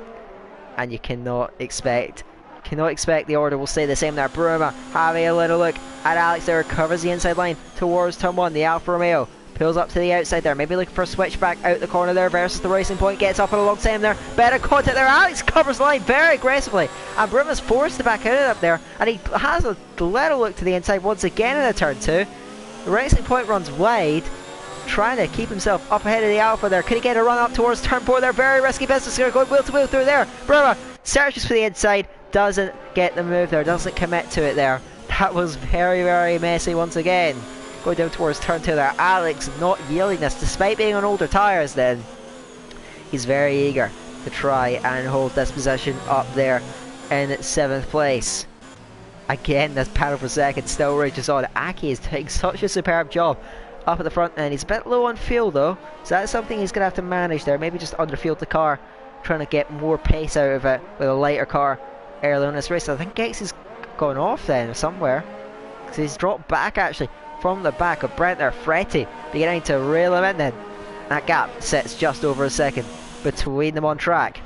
and you cannot expect the order will stay the same there. Bruma having a little look at Alex there, recovers the inside line towards turn 1, the Alfa Romeo. Pulls up to the outside there, maybe looking for a switchback out the corner there versus the Racing Point, gets up and alongside him there, better contact there, Alex covers the line very aggressively, and Bruma's forced to back out of up there, and he has a little look to the inside once again in the turn 2. The Racing Point runs wide, trying to keep himself up ahead of the Alpha there. Could he get a run up towards turn 4 there? Very risky business, going to go wheel to wheel through there. Bruma searches for the inside, doesn't get the move there, doesn't commit to it there. That was very, very messy once again. Going down towards turn 2 there. Alex not yielding this despite being on older tyres then. He's very eager to try and hold this position up there in 7th place. Again, this battle for second still rages on. Aki is doing such a superb job up at the front end. He's a bit low on fuel though, so that's something he's going to have to manage there. Maybe just underfuel the car, trying to get more pace out of it with a lighter car early on this race. I think Gex is gone off then somewhere, because he's dropped back actually from the back of Brent there. Fretty beginning to reel him in then. That gap sits just over a second between them on track.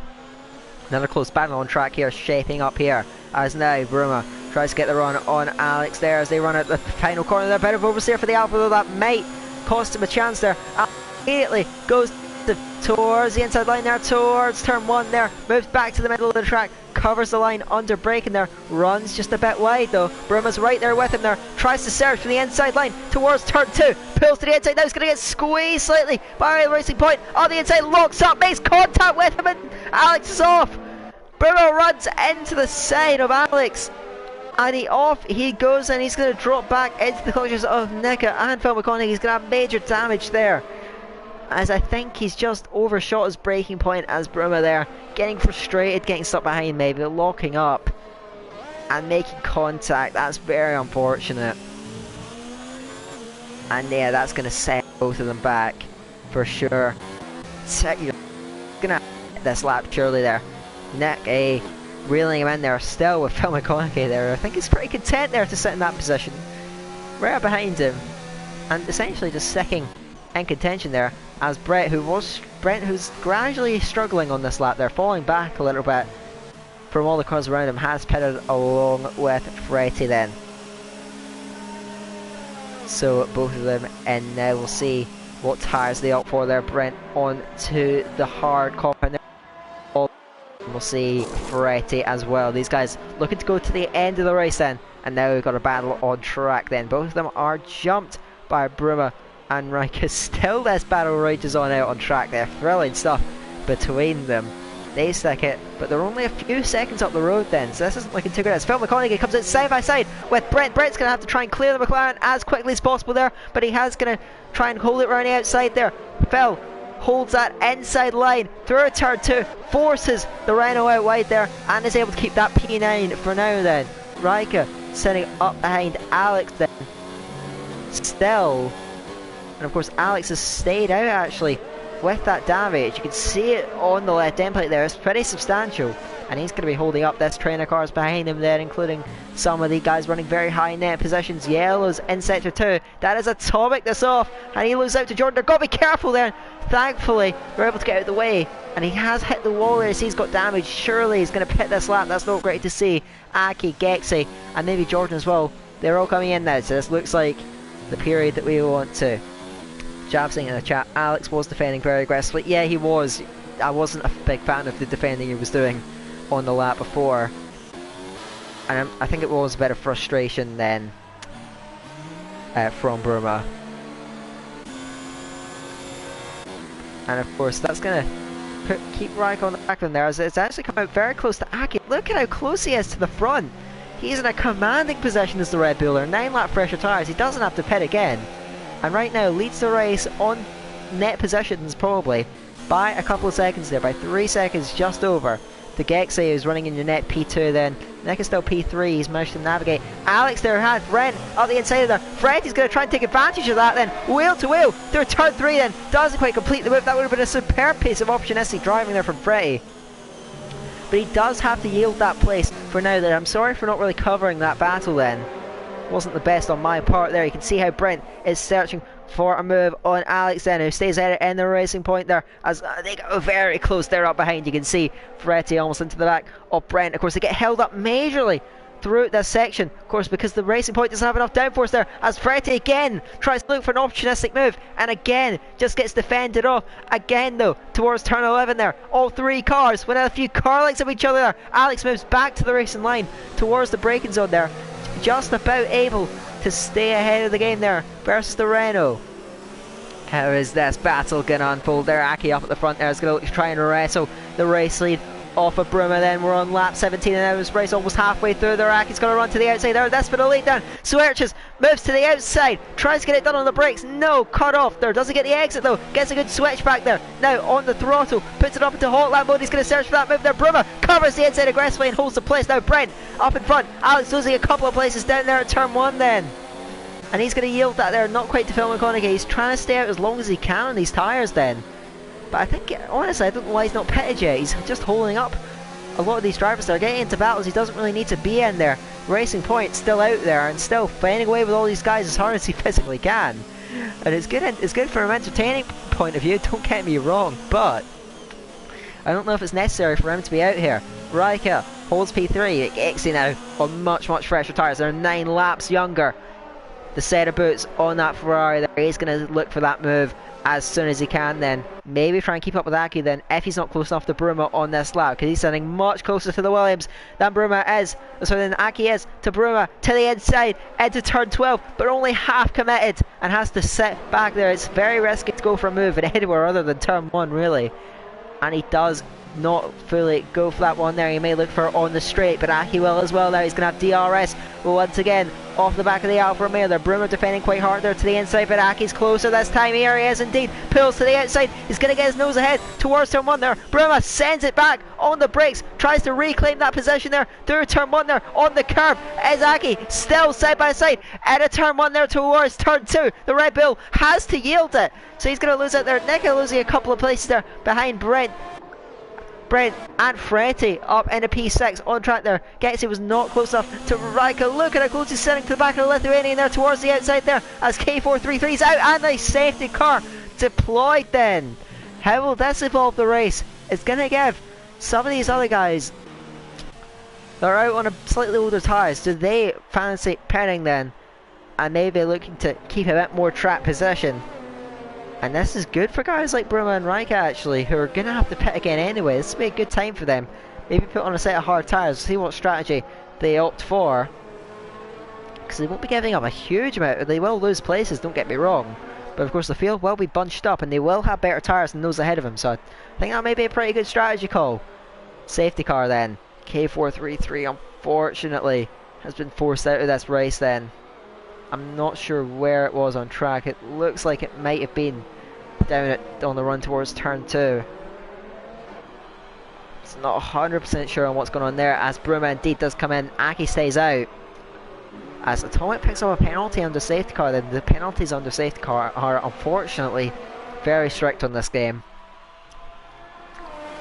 Another close battle on track here, shaping up here as now Bruma tries to get the run on Alex there as they run at the final corner there. Bit of oversteer for the Alpha though, that might cost him a chance there. Immediately goes towards the inside line there, towards turn 1 there, moves back to the middle of the track, covers the line under braking there, runs just a bit wide though. Bruma's right there with him there, tries to search for the inside line towards turn 2, pulls to the inside, now he's going to get squeezed slightly by the Racing Point on the inside, locks up, makes contact with him, and Alex is off. Bruma runs into the side of Alex, and off he goes, and he's going to drop back into the clutches of Nika and Phil McConaughey. He's going to have major damage there, as I think he's just overshot his braking point as Bruma there, getting frustrated, getting stuck behind maybe, locking up and making contact. That's very unfortunate. And yeah, that's going to set both of them back for sure. You're going to hit this lap surely there. Nick A reeling him in there still with Phil McConaughey there. I think he's pretty content there to sit in that position, right behind him, and essentially just sticking in contention there as Brent, who's gradually struggling on this lap there, falling back a little bit from all the cars around him, has pitted along with Fretty then. So both of them, and now we'll see what tyres they opt for there. Brent on to the hard compound there. We'll see Ferretti as well. These guys looking to go to the end of the race then. And now we've got a battle on track then. Both of them are jumped by Bruma and Riker. Still this battle rages on out on track there. Thrilling stuff between them. They stick it, but they're only a few seconds up the road then, so this isn't looking too good. As Phil McConaughey comes in side by side with Brent. Brent's going to have to try and clear the McLaren as quickly as possible there, but he has going to try and hold it around the outside there. Phil holds that inside line through a turn 2, forces the Renault out wide there, and is able to keep that P9 for now then. Riker sitting up behind Alex then. Still, and of course Alex has stayed out actually with that damage. You can see it on the left end plate there. It's pretty substantial, and he's going to be holding up this train of cars behind him there, including some of the guys running very high net positions. Yellow's in sector 2. That is Atomic that's off, and he loses out to Jordan. They've got to be careful there. Thankfully they're able to get out of the way, and he has hit the wall there, so he's got damage. Surely he's going to pit this lap. That's not great to see. Aki, Gexy, and maybe Jordan as well, they're all coming in now, so this looks like the period that we want to. Jab saying in the chat, Alex was defending very aggressively. Yeah, he was. I wasn't a big fan of the defending he was doing on the lap before. And I think it was a bit of frustration then from Bruma. And of course, that's going to keep Raik on the back of him there, as it's actually come out very close to Aki. Look at how close he is to the front. He's in a commanding position as the Red Bull. 9 lap fresher tyres. He doesn't have to pit again. And right now leads the race on net positions probably by a couple of seconds there, by 3 seconds just over. The Gexy is running in your net P2 then. Nick is still P3, he's managed to navigate. Alex there had Ren up the inside of there. Freddy's going to try and take advantage of that then. Wheel to wheel through turn 3 then. Doesn't quite complete the move. That would have been a superb piece of opportunistic driving there from Freddy. But he does have to yield that place for now then. I'm sorry for not really covering that battle then. Wasn't the best on my part there. You can see how Brent is searching for a move on Alex then, who stays out in the racing point there as they go very close there up behind. You can see Ferretti almost into the back of Brent. Of course, they get held up majorly throughout this section, of course, because the racing point doesn't have enough downforce there, as Ferretti again tries to look for an opportunistic move, and again just gets defended off again though towards turn 11 there. All 3 cars within a few car lengths of each other there. Alex moves back to the racing line towards the braking zone there, just about able to stay ahead of the game there versus the Renault. How is this battle going to unfold there? Aki up at the front there is going to try and wrestle the race lead off of Bruma then. We're on lap 17 and now this race almost halfway through there. Aki's going to run to the outside there. That's for the lead down. Swerches moves to the outside, tries to get it done on the brakes. No, cut off there. Doesn't get the exit though. Gets a good switch back there. Now on the throttle, puts it up into hot lap mode. He's going to search for that move there. Bruma covers the inside aggressively and holds the place. Now Brent up in front. Alex losing a couple of places down there at turn 1 then. And he's going to yield that there, not quite to Phil McConaughey. He's trying to stay out as long as he can on these tyres then. But I think, honestly, I don't know why he's not pitted yet. He's just holding up a lot of these drivers that are getting into battles he doesn't really need to be in there. Racing Point still out there and still fighting away with all these guys as hard as he physically can. And it's good from an entertaining point of view, don't get me wrong, but I don't know if it's necessary for him to be out here. Riker holds P3, Gexy now on much fresher tyres. They're 9 laps younger. The set of boots on that Ferrari there, he's going to look for that move as soon as he can then. Maybe try and keep up with Aki then, if he's not close enough to Bruma on this lap, because he's sitting much closer to the Williams than Bruma is. So then Aki is to Bruma, to the inside, into turn 12, but only half committed and has to sit back there. It's very risky to go for a move in anywhere other than turn 1 really. And he does not fully go for that one there. He may look for it on the straight, but Aki will as well now. He's going to have DRS once again off the back of the Alfa Romeo there. Bruma defending quite hard there to the inside, but Aki's closer this time. Here he is indeed. Pulls to the outside. He's going to get his nose ahead towards turn 1 there. Bruma sends it back on the brakes. Tries to reclaim that position there through turn 1 there. On the curb is Aki. Still side by side. At a turn 1 there towards turn 2. The Red Bull has to yield it. So he's going to lose it there. Nick losing a couple of places there behind Brent and Ferretti up into P6 on track there. Gexy was not close enough to Riker. Look at how close he's sitting to the back of the Lithuanian there towards the outside there as K433 is out and the safety car deployed then. How will this evolve the race? It's going to give some of these other guys that are out on a slightly older tyres, do they fancy pitting then and maybe looking to keep a bit more track position? And this is good for guys like Bruma and Riker actually, who are going to have to pit again anyway. This will be a good time for them. maybe put on a set of hard tyres, see what strategy they opt for. Because they won't be giving up a huge amount. They will lose places, don't get me wrong. But of course the field will be bunched up and they will have better tyres than those ahead of them. So I think that may be a pretty good strategy call. Safety car then. K433 unfortunately has been forced out of this race then. I'm not sure where it was on track. It looks like it might have been down on the run towards turn 2. It's not 100% sure on what's going on there as Vroom indeed does come in. Aki stays out. As Atomic picks up a penalty under safety car, then the penalties under safety car are unfortunately very strict on this game.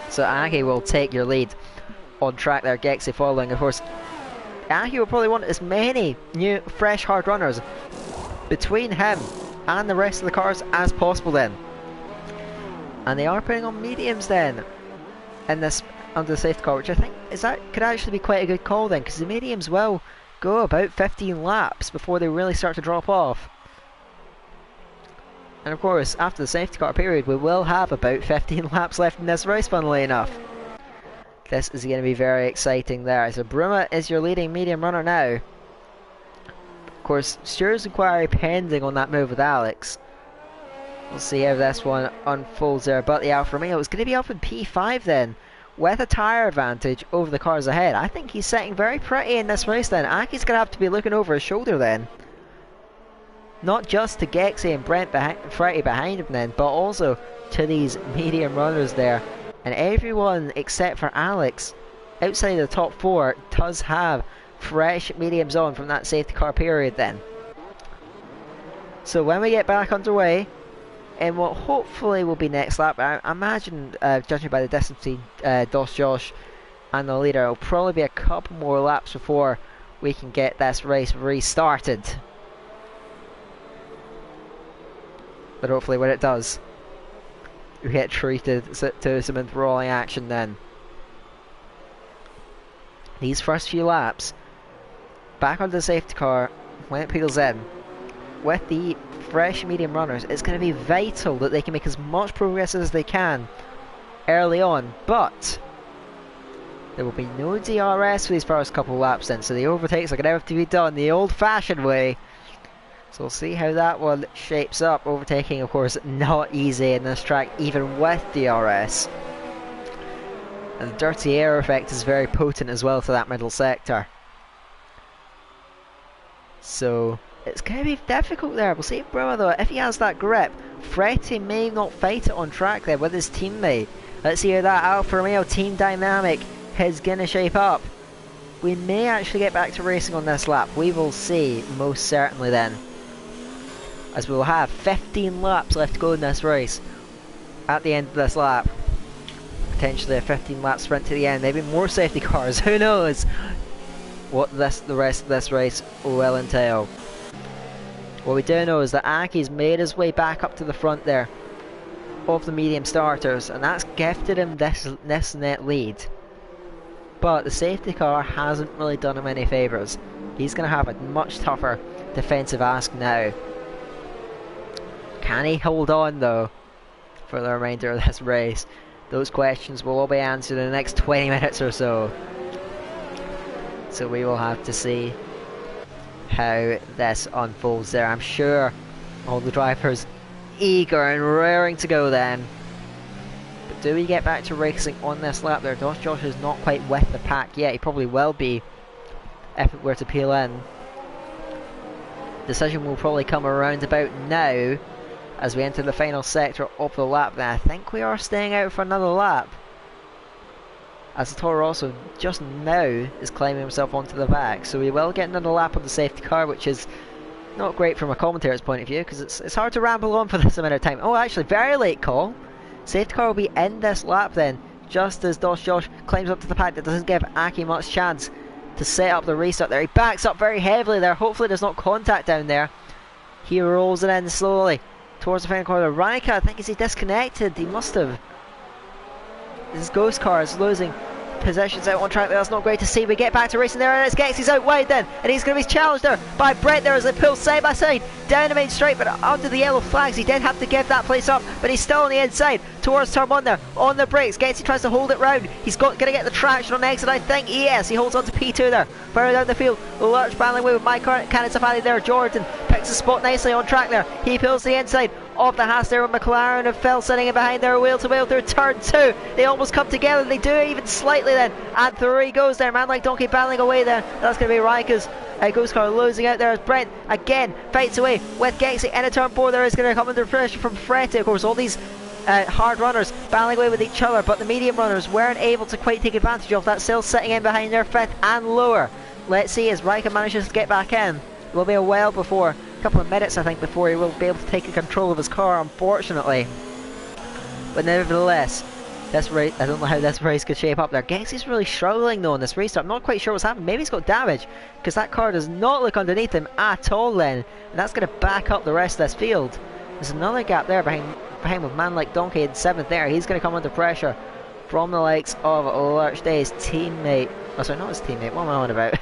So Aki will take your lead on track there, Gexy following. Of course, Aki will probably want as many new, fresh, hard runners between him and the rest of the cars as possible then. And they are putting on mediums then in this under the safety car, which I think could actually be quite a good call then, because the mediums will go about 15 laps before they really start to drop off. And of course, after the safety car period, we will have about 15 laps left in this race, funnily enough. This is going to be very exciting there. So Bruma is your leading medium runner now. Of course, Stewart's inquiry pending on that move with Alex. We'll see how this one unfolds there. But the Alfa Romeo is going to be up in P5 then, with a tyre advantage over the cars ahead. I think he's sitting very pretty in this race then. Aki's going to have to be looking over his shoulder then. Not just to Gexy and Fretty behind him then, but also to these medium runners there. And everyone except for Alex, outside of the top 4, does have fresh mediums on from that safety car period then. So when we get back underway, in what hopefully will be next lap, I imagine, judging by the distance between Josh and the leader, it'll probably be a couple more laps before we can get this race restarted. But hopefully when it does, we get treated to some enthralling action then. These first few laps, back onto the safety car, when it peels in, with the fresh medium runners, it's going to be vital that they can make as much progress as they can early on, but there will be no DRS for these first couple of laps then, so the overtakes are going to have to be done the old-fashioned way. So we'll see how that one shapes up. Overtaking, of course, not easy in this track, even with DRS. And the dirty air effect is very potent as well to that middle sector. So it's going to be difficult there. We'll see if Brewer, though, if he has that grip, Fretty may not fight it on track there with his teammate. Let's see how that Alfa Romeo team dynamic is going to shape up. We may actually get back to racing on this lap. We will see, most certainly then. As we will have 15 laps left to go in this race at the end of this lap. Potentially a 15 lap sprint to the end, maybe more safety cars, who knows what the rest of this race will entail. What we do know is that Aki's made his way back up to the front there of the medium starters, and that's gifted him this net lead. But the safety car hasn't really done him any favours. He's going to have a much tougher defensive ask now. Can he hold on though for the remainder of this race? Those questions will all be answered in the next 20 minutes or so. So we will have to see how this unfolds there. I'm sure all the drivers eager and raring to go then. But do we get back to racing on this lap there? Josh is not quite with the pack yet. He probably will be if it were to peel in. Decision will probably come around about now as we enter the final sector of the lap. Then I think we are staying out for another lap, as the Toro Rosso just now is climbing himself onto the back. So we will get another lap of the safety car, which is not great from a commentator's point of view, because it's hard to ramble on for this amount of time. Oh, actually, very late call. Safety car will be in this lap then, just as Josh climbs up to the pack. That doesn't give Aki much chance to set up the restart there. He backs up very heavily there. Hopefully there's not contact down there. He rolls it in slowly towards the final corner. Raika, I think, is he disconnected? He must have. His ghost car is losing Positions out on track there, that's not great to see. We get back to racing there, and it's Gexy's out wide then, and he's going to be challenged there by Brent there as they pull side by side down the main straight, but under the yellow flags he did have to give that place up, but he's still on the inside towards turn 1 there, on the brakes. Gexy tries to hold it round, he's going to get the traction on the exit, I think. Yes, he holds on to P2 there, further down the field. Lurch battling away with my Cannon Safari there. Jordan picks the spot nicely on track there, he pulls the inside of the Haas there with McLaren and Phil sitting in behind there, wheel to wheel through turn 2. They almost come together, they do even slightly then, and 3 goes there. Man like Donkey battling away there, that's going to be Rika's ghost car losing out there as Brent again fights away with Gexy in a turn 4 there. Is going to come under pressure from Fretty. Of course, all these hard runners battling away with each other, but the medium runners weren't able to quite take advantage of that, still sitting in behind their 5th and lower. Let's see as Rika manages to get back in. It will be a while before, a couple of minutes I think, before he will be able to take control of his car, unfortunately. But nevertheless, this race, I don't know how this race could shape up there. Gexy's really struggling though in this restart. I'm not quite sure what's happened. Maybe he's got damage, because that car does not look underneath him at all then. And that's going to back up the rest of this field. There's another gap there behind with Man Like Donkey in 7th there. He's going to come under pressure from the likes of Lurch Day's teammate. Oh sorry, not his teammate, what am I on about?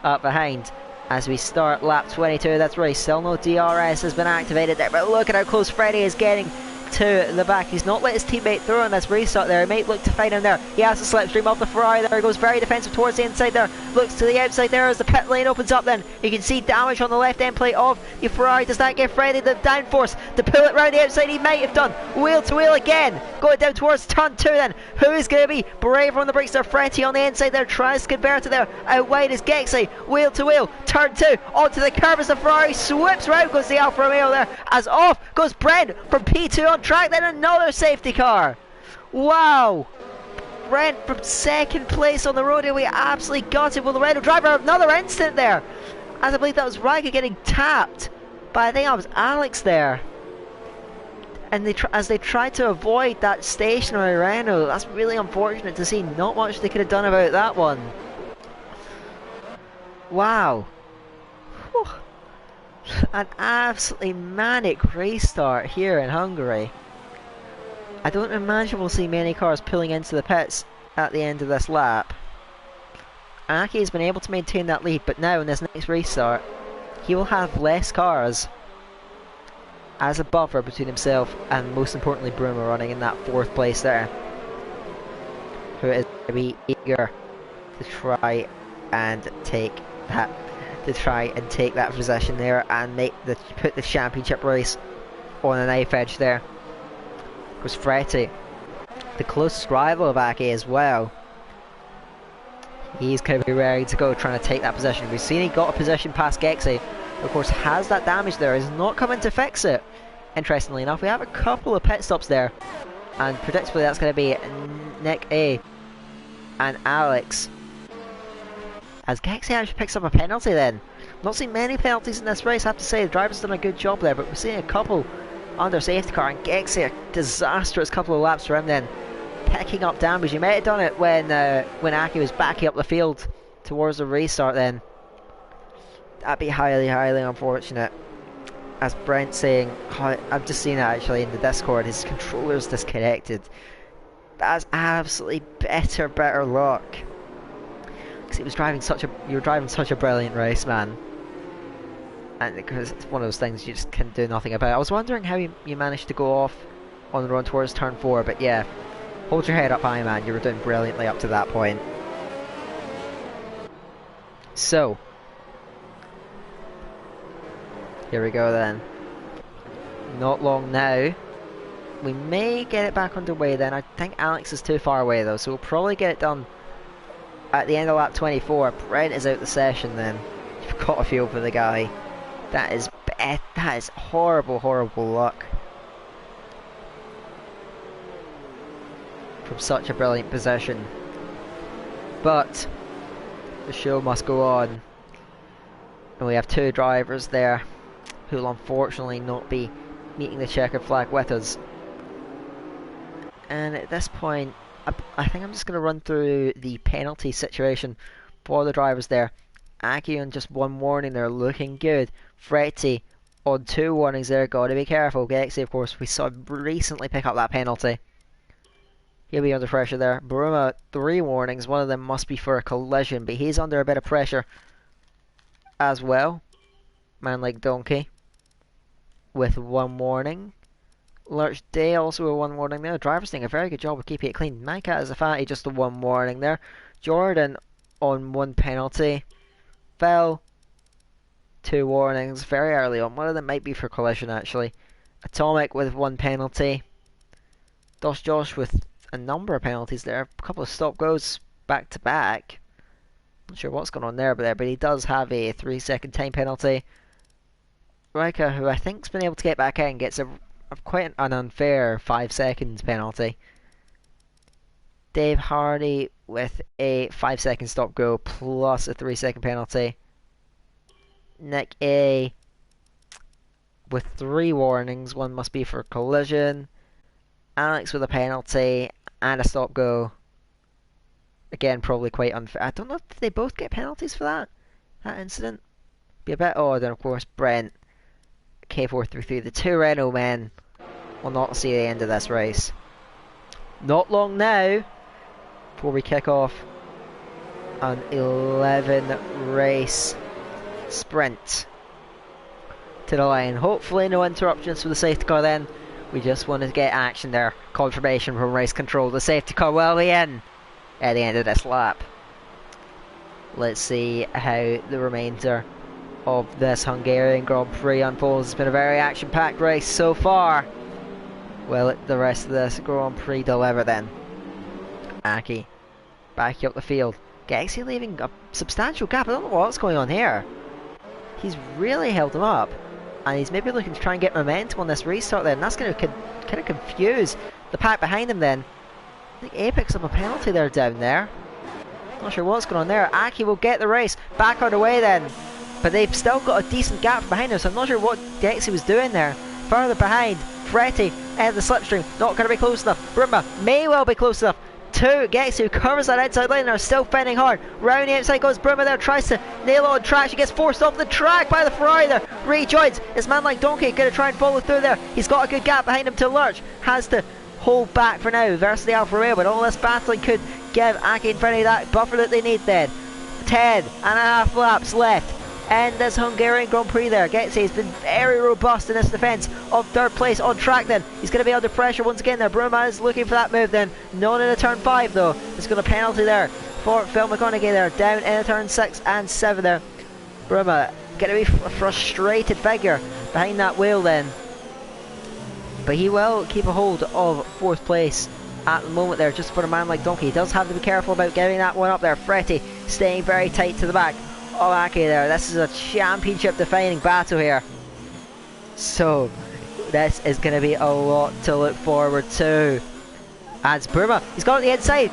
Up behind. As we start lap 22, that's right, still no DRS has been activated there, but look at how close Freddy is getting to the back. He's not let his teammate through on this restart there. He might look to find him there. He has to slipstream off the Ferrari there. He goes very defensive towards the inside there. Looks to the outside there as the pit lane opens up then. You can see damage on the left end plate of the Ferrari. Does that give Freddy the downforce to pull it round the outside? He might have done. Wheel to wheel again. Going down towards turn 2 then. Who is going to be braver on the brakes there? Freddy on the inside there. Tries to convert it there. Out wide is Gexy. Wheel to wheel. Turn 2. Onto the curb as the Ferrari swoops round. Goes the Alfa Romeo there. As off goes Brent from P2 on track. Then another safety car. Wow. Brent from 2nd place on the road, and we absolutely got it. Will the Renault driver have another incident there? As I believe that was Riker getting tapped, but I think that was Alex there. And as they tried to avoid that stationary Renault, that's really unfortunate to see. Not much they could have done about that one. Wow. Whew. An absolutely manic restart here in Hungary. I don't imagine we'll see many cars pulling into the pits at the end of this lap. Aki has been able to maintain that lead, but now in this next restart, he will have less cars as a buffer between himself and, most importantly, Vroom running in that 4th place there, who is going to be eager to try and take that possession there and put the championship race on a knife edge there. Was Fretty, the closest rival of Aki as well. He's going to be ready to go, trying to take that position. We've seen he got a position past Gexy. Of course, has that damage there. Is not coming to fix it. Interestingly enough, we have a couple of pit stops there, and predictably that's going to be Nick A and Alex. As Gexy actually picks up a penalty then. Not seen many penalties in this race, I have to say. The driver's done a good job there, but we're seeing a couple under safety car, and Gexy, a disastrous couple of laps for him then, picking up damage. He might have done it when Aki was backing up the field towards the restart then. That'd be highly, highly unfortunate. As Brent saying, I've just seen it actually in the Discord, his controller's disconnected. That's absolutely better luck. Because you were driving such a brilliant race, man. And because it's one of those things you just can do nothing about. I was wondering how you managed to go off on the run towards turn 4, but yeah, hold your head up high, man. You were doing brilliantly up to that point. So, here we go then. Not long now. We may get it back underway then. I think Alex is too far away though, so we'll probably get it done at the end of lap 24. Brent is out the session then. You've got a feel for the guy. That is horrible, horrible luck. From such a brilliant position. But the show must go on. And we have 2 drivers there who will unfortunately not be meeting the checkered flag with us. And at this point, I think I'm just going to run through the penalty situation for the drivers there. Aki on just 1 warning there, looking good. Fretty on 2 warnings there, got to be careful. Gexy, of course, we saw recently pick up that penalty He'll be under pressure there. Bruma, 3 warnings. One of them must be for a collision, but he's under a bit of pressure as well. Man like Donkey with 1 warning. Lurch Day also with 1 warning there. Drivers doing a very good job of keeping it clean. Micah as a fatty, just the 1 warning there. Jordan on 1 penalty. Fell 2 warnings very early on. One of them might be for collision actually. Atomic with 1 penalty. Dos Josh with a number of penalties there. A couple of stop goes back to back. Not sure what's going on there, but he does have a 3-second time penalty. Riker, who I think's been able to get back in, gets a quite an unfair 5 seconds penalty. Dave Hardy with a 5-second stop go plus a 3-second penalty. Nick A with 3 warnings. 1 must be for collision. Alex with a penalty and a stop go. Again, probably quite unfair. I don't know if they both get penalties for that incident. Be a bit odd. And of course, Brent, K433, the 2 Renault men will not see the end of this race. Not long now before we kick off an 11 race sprint to the line. Hopefully no interruptions for the safety car then. We just want to get action there. Confirmation from race control. The safety car will be in at the end of this lap. Let's see how the remainder of this Hungarian Grand Prix unfolds. It's been a very action-packed race so far. Will the rest of this Grand Prix deliver then? Aki backing up the field. Gexy leaving a substantial gap. I don't know what's going on here. He's really held him up. And he's maybe looking to try and get momentum on this restart then. That's going to kind of confuse the pack behind him then. I think A picks up a penalty there down there. Not sure what's going on there. Aki will get the race back on the way then. But they've still got a decent gap behind him, so I'm not sure what Gexy was doing there. Further behind, Fretty and the slipstream. Not going to be close enough. Brumba may well be close enough. Gexy, who covers that outside line, are still fending hard. Round the outside goes Bruma there, tries to nail it on track. She gets forced off the track by the Ferrari there. Rejoins. His man like Donkey going to try and follow through there. He's got a good gap behind him to Lurch. Has to hold back for now versus the Alfa Romeo, but all this battling could give Aki and Freddy that buffer that they need then. 10.5 laps left in this Hungarian Grand Prix there. Gexy has been very robust in this defence of 3rd place on track then. He's going to be under pressure once again there. Bruma is looking for that move then. Not in a turn 5 though. It's got a penalty there for Phil McConaughey there. Down in a turn 6 and 7 there. Bruma going to be a frustrated figure behind that wheel then. But he will keep a hold of 4th place at the moment there, just for a man like Donkey. He does have to be careful about getting that one up there. Fretty staying very tight to the back of Aki there. This is a championship defining battle here. So this is going to be a lot to look forward to. As Bruma, he's got it on the inside.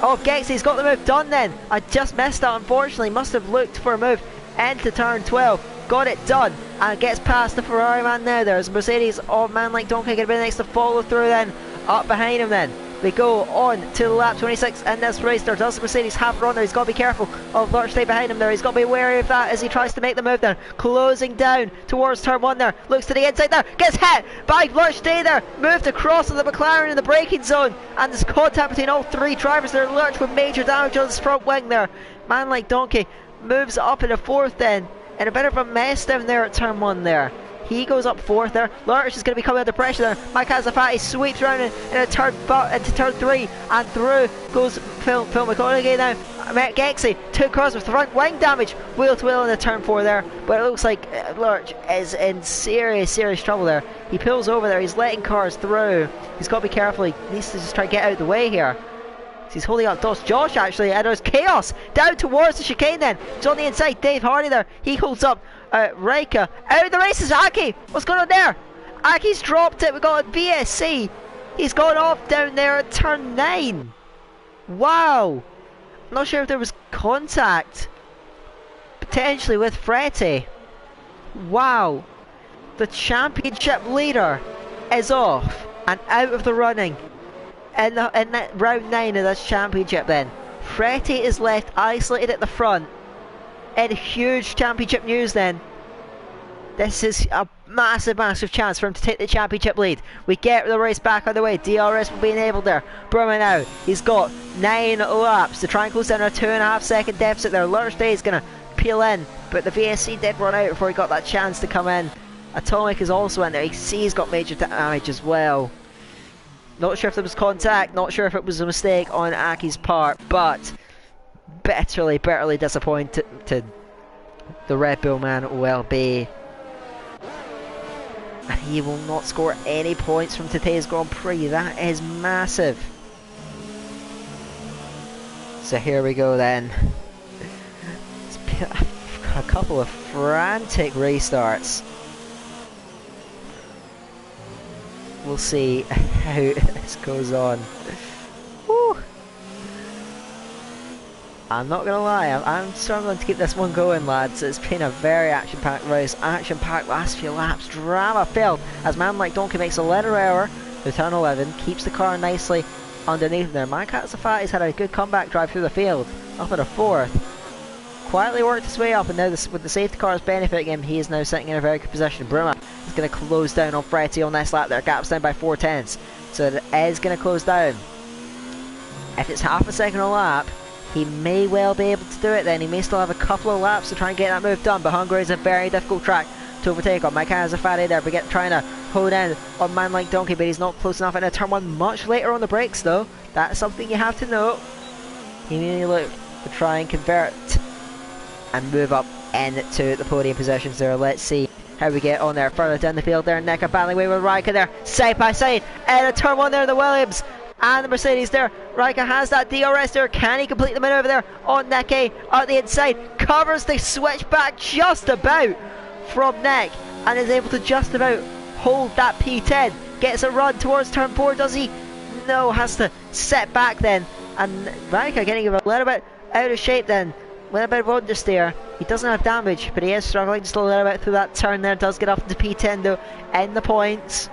Oh, Gexy's got the move done then. I just missed that unfortunately. Must have looked for a move into turn 12. Got it done and gets past the Ferrari man now. There's Mercedes. Oh, man like Donkey going to be next to follow through then. Up behind him then. We go on to lap 26 in this race. There does Mercedes have a run there. He's got to be careful of Lurch stay behind him there. He's got to be wary of that as he tries to make the move there. Closing down towards turn 1 there. Looks to the inside there. Gets hit by Lurch stay there. Moved across to the McLaren in the braking zone. And there's contact between all 3 drivers there. Lurch with major damage on his front wing there. Man like Donkey moves up in a 4th then. And a bit of a mess down there at turn 1 there. He goes up 4th there. Lurch is going to be coming under pressure there. Mike Azafati sweeps around in a turn into turn 3 and through goes Phil McConaughey now. Gexy 2 cars with front wing damage, wheel to wheel in the turn 4 there. But it looks like Lurch is in serious trouble there. He pulls over there. He's letting cars through. He's got to be careful. He needs to just try to get out of the way here. He's holding up Dos Josh actually, and there's chaos down towards the chicane then. He's on the inside. Dave Hardy there. He holds up Reika. Out of the races, Aki. What's going on there? Aki's dropped it. We've got a BSC. He's gone off down there at turn 9. Wow. I'm not sure if there was contact potentially with Fretty. Wow. The championship leader is off and out of the running in that round 9 of this championship then. Fretty is left isolated at the front. In huge championship news then. This is a massive, massive chance for him to take the championship lead. We get the race back on the way. DRS will be enabled there. Vroom now, he's got 9 laps to try and close down a 2.5 second deficit there. Lurchday is going to peel in, but the VSC did run out before he got that chance to come in. Atomic is also in there. He's got major damage as well. Not sure if there was contact, not sure if it was a mistake on Aki's part, but bitterly, bitterly disappointed the Red Bull man will be. And he will not score any points from today's Grand Prix. That is massive. So here we go then. It's been a couple of frantic restarts. We'll see how this goes on. Woo. I'm not gonna lie, I'm struggling to keep this one going, lads. It's been a very action-packed race, action-packed last few laps, drama filled as man like Donkey makes a letter error to turn 11, keeps the car nicely underneath there. My Cat Safati's had a good comeback drive through the field, up at a 4th. Quietly worked his way up, and now with the safety cars benefiting him, he is now sitting in a very good position. Vroom is going to close down on Fretty on this lap there, gaps down by 4/10, so it is going to close down. If it's half a second a lap, he may well be able to do it then. He may still have a couple of laps to try and get that move done, but Hungary is a very difficult track to overtake on. My Cat Safati there, trying to hold in on man like Donkey, but he's not close enough. And a turn 1 much later on the brakes though. That's something you have to note. He may look to try and convert and move up into the podium positions there. Let's see how we get on there. Further down the field there, Necker battling away with Raika there, side by side, and a turn 1 there, the Williams and the Mercedes there. Raika has that DRS there. Can he complete the maneuver there on Neke at the inside? Covers the switch back just about from Nick and is able to just about hold that P10. Gets a run towards turn 4, does he? No, has to set back then. And Raika getting a little bit out of shape then. A little bit of understeer. He doesn't have damage, but he is struggling just a little bit through that turn there. Does get up into P10 though, in the points.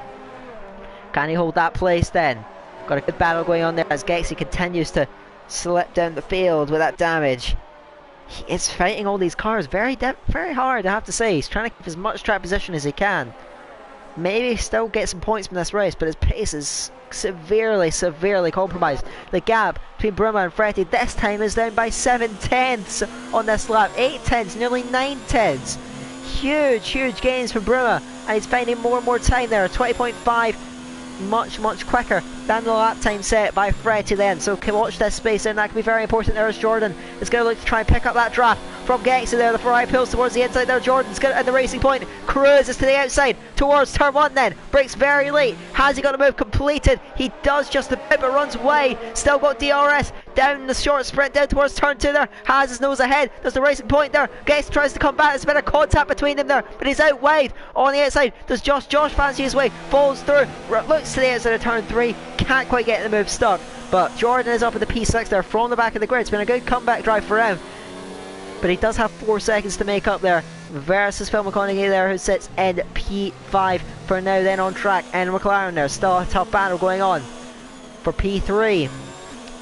Can he hold that place then? Got a good battle going on there as Gexy continues to slip down the field with that damage. He is fighting all these cars very hard, I have to say. He's trying to keep as much track position as he can. Maybe still get some points from this race, but his pace is severely, severely compromised. The gap between Vroom and Fretty this time is down by 7/10 on this lap. 8/10, nearly 9/10. Huge, huge gains from Vroom, and he's finding more and more time there. 20.5. Much quicker than the lap time set by Fretty then, so can watch this space and that can be very important there as Jordan is going to look to try and pick up that draft from Gexy there. The Ferrari pulls towards the inside there. Jordan's got at the racing point, cruises to the outside towards turn 1 then, brakes very late. Has he got a move completed? He does just about, but runs away. Still got DRS down the short sprint down towards turn 2 there. Has his nose ahead, there's the racing point there. Gexy tries to come back, there's a bit of contact between them there, but he's out wide on the outside. Does Josh fancy his way, falls through, looks to the outside of turn 3, can't quite get the move stuck, but Jordan is up at the P6 there from the back of the grid. It's been a good comeback drive for him, but he does have 4 seconds to make up there versus Phil McConaughey there, who sits in P5 for now then on track, and McLaren there, still a tough battle going on for P3.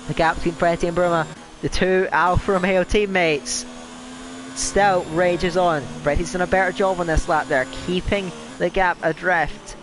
The gap between Fretty and Vroom, the two Alfa Romeo teammates, still rages on. Fretty's done a better job on this lap there, keeping the gap adrift,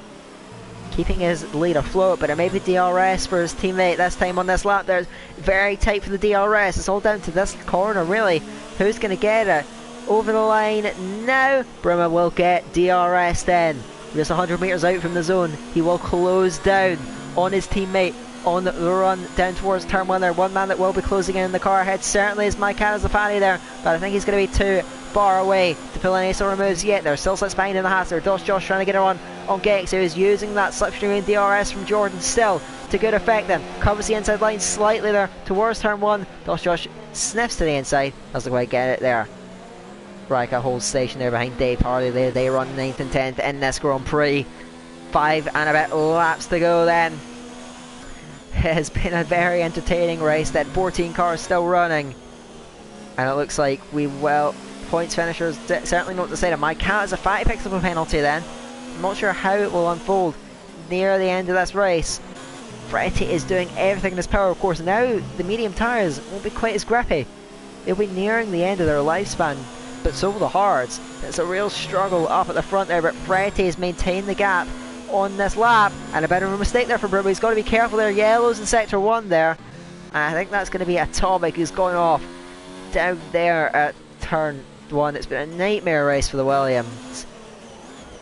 keeping his lead afloat, but it may be DRS for his teammate this time on this lap there. Very tight for the DRS. It's all down to this corner really. Who's going to get it over the line now? Vroom will get DRS then. Just 100 metres out from the zone. He will close down on his teammate on the run down towards turn 1 there. One man that will be closing in the car ahead certainly is My Cat Safati there, but I think he's going to be too far away to pull any sort of moves yet. There still sits behind in the Haas there. Josh trying to get her on Gex, who is using that slipstream DRS from Jordan still to good effect then. Covers the inside line slightly there towards turn 1. Josh sniffs to the inside, doesn't quite get it there. Raika holds station there behind Dave Harley there. They run 9th and 10th in this Grand Prix. 5 and a bit laps to go then. It has been a very entertaining race then. 14 cars still running, and it looks like we will points finishers certainly not decided. My Cat Safati picks up a penalty then. I'm not sure how it will unfold near the end of this race. Fretty is doing everything in his power, of course. Now the medium tyres won't be quite as grippy. They'll be nearing the end of their lifespan. but so will the hards. It's a real struggle up at the front there, but Fretti has maintained the gap on this lap, and a bit of a mistake there for Vroom. He's got to be careful there. Yellows in sector 1 there. And I think that's going to be Atomic who's going off down there at turn 1. It's been a nightmare race for the Williams.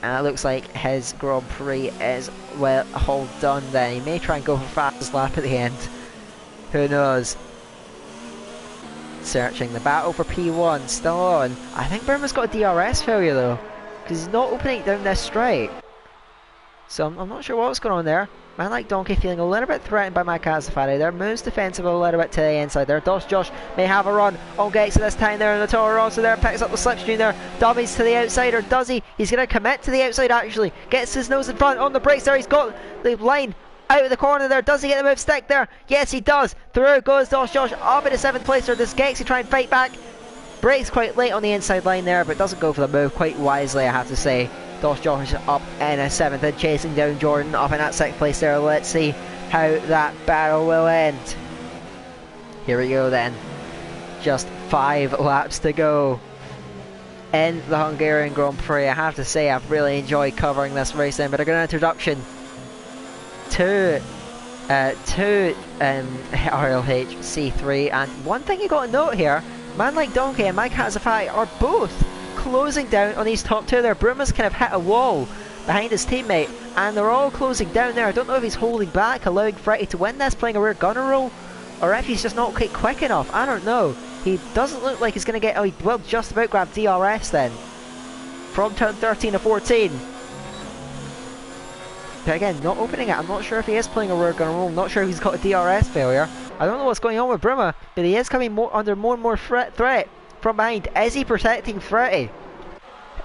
And it looks like his Grand Prix is, well, all done then. He may try and go for fastest lap at the end. Who knows? Searching the battle for P1, still on. I think Burma's got a DRS failure though, because he's not opening it down this straight. So I'm not sure what's going on there. Man like Donkey feeling a little bit threatened by my Safari there. Moves defensive a little bit to the inside there. Josh may have a run on Gates at this time there, and the Toro Rosso there picks up the slipstream there. Dummies to the outside, or does he? He's going to commit to the outside actually. Gets his nose in front on the brakes there. He's got the line out of the corner there. Does he get the move stick there? Yes, he does. Through goes Josh up into 7th place there. Does Gexy try and fight back? Brakes quite late on the inside line there, but doesn't go for the move quite wisely, I have to say. Josh up in a 7th and chasing down Jordan up in that 6th place there. Let's see how that battle will end. Here we go then. Just 5 laps to go in the Hungarian Grand Prix. I have to say I've really enjoyed covering this race then, but a good introduction to RLH C3. And one thing you got to note here, Man Like Donkey and Mike Hazafai are both closing down on these top 2 there. Broom has kind of hit a wall behind his teammate, and they're all closing down there. I don't know if he's holding back, allowing Freddie to win this, playing a rear gunner roll, or if he's just not quite quick enough. I don't know. He doesn't look like he's going to get... Oh, he will just about grab DRS then from turn 13 to 14. But again, not opening it. I'm not sure if he is playing a rear gunner roll. I'm not sure if he's got a DRS failure. I don't know what's going on with Bruma, but he is coming under more and more threat from behind. Is he protecting Freddie?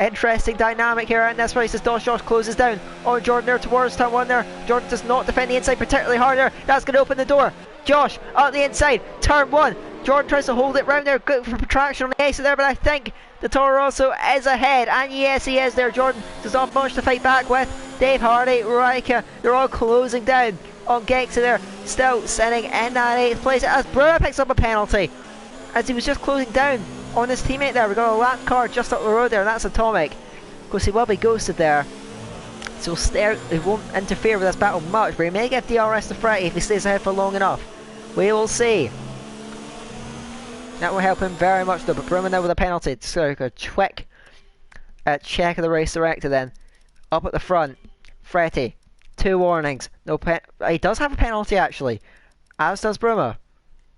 Interesting dynamic here in this race as Josh closes down on Jordan there towards turn 1 there. Jordan does not defend the inside particularly hard there. That's going to open the door. Josh out the inside, turn 1. Jordan tries to hold it round there, good for traction on the exit there, but I think the Toro Rosso is ahead, and yes he is there. Jordan does not much to fight back with. Dave Hardy, Raika, they're all closing down on Gexa there, still sitting in that 8th place as Brewer picks up a penalty as he was just closing down on his teammate there. We've got a lap car just up the road there, and that's Atomic. Of course he will be ghosted there, so he won't interfere with this battle much, but he may give DRS to Freddie if he stays ahead for long enough. We will see. That will help him very much though, but Bruma now with a penalty. So a quick check of the race director then. Up at the front, Freddie, 2 warnings. No he does have a penalty actually, as does Bruma.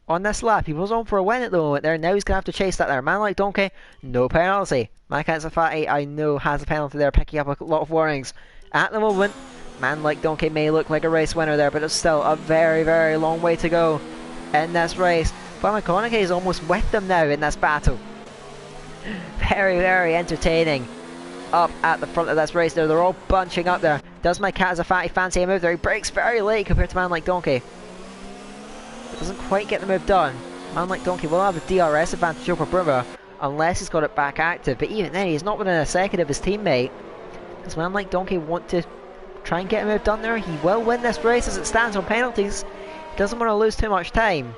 On this lap, he was on for a win at the moment there. Now he's going to have to chase that there. Man Like Donkey, no penalty. Mike Safati, I know, has a penalty there, picking up a lot of warnings. At the moment, Man Like Donkey may look like a race winner there, but it's still a very, very long way to go in this race. But McConaughey is almost with them now in this battle. Very, very entertaining up at the front of this race there. They're all bunching up there. Does Mike Safati fancy a move there? He breaks very late compared to Man Like Donkey. Doesn't quite get the move done. Man Like Donkey will have a DRS advantage over Bruma unless he's got it back active, but even then he's not within a second of his teammate. Does Man Like Donkey want to try and get a move done there? He will win this race as it stands on penalties. He doesn't want to lose too much time.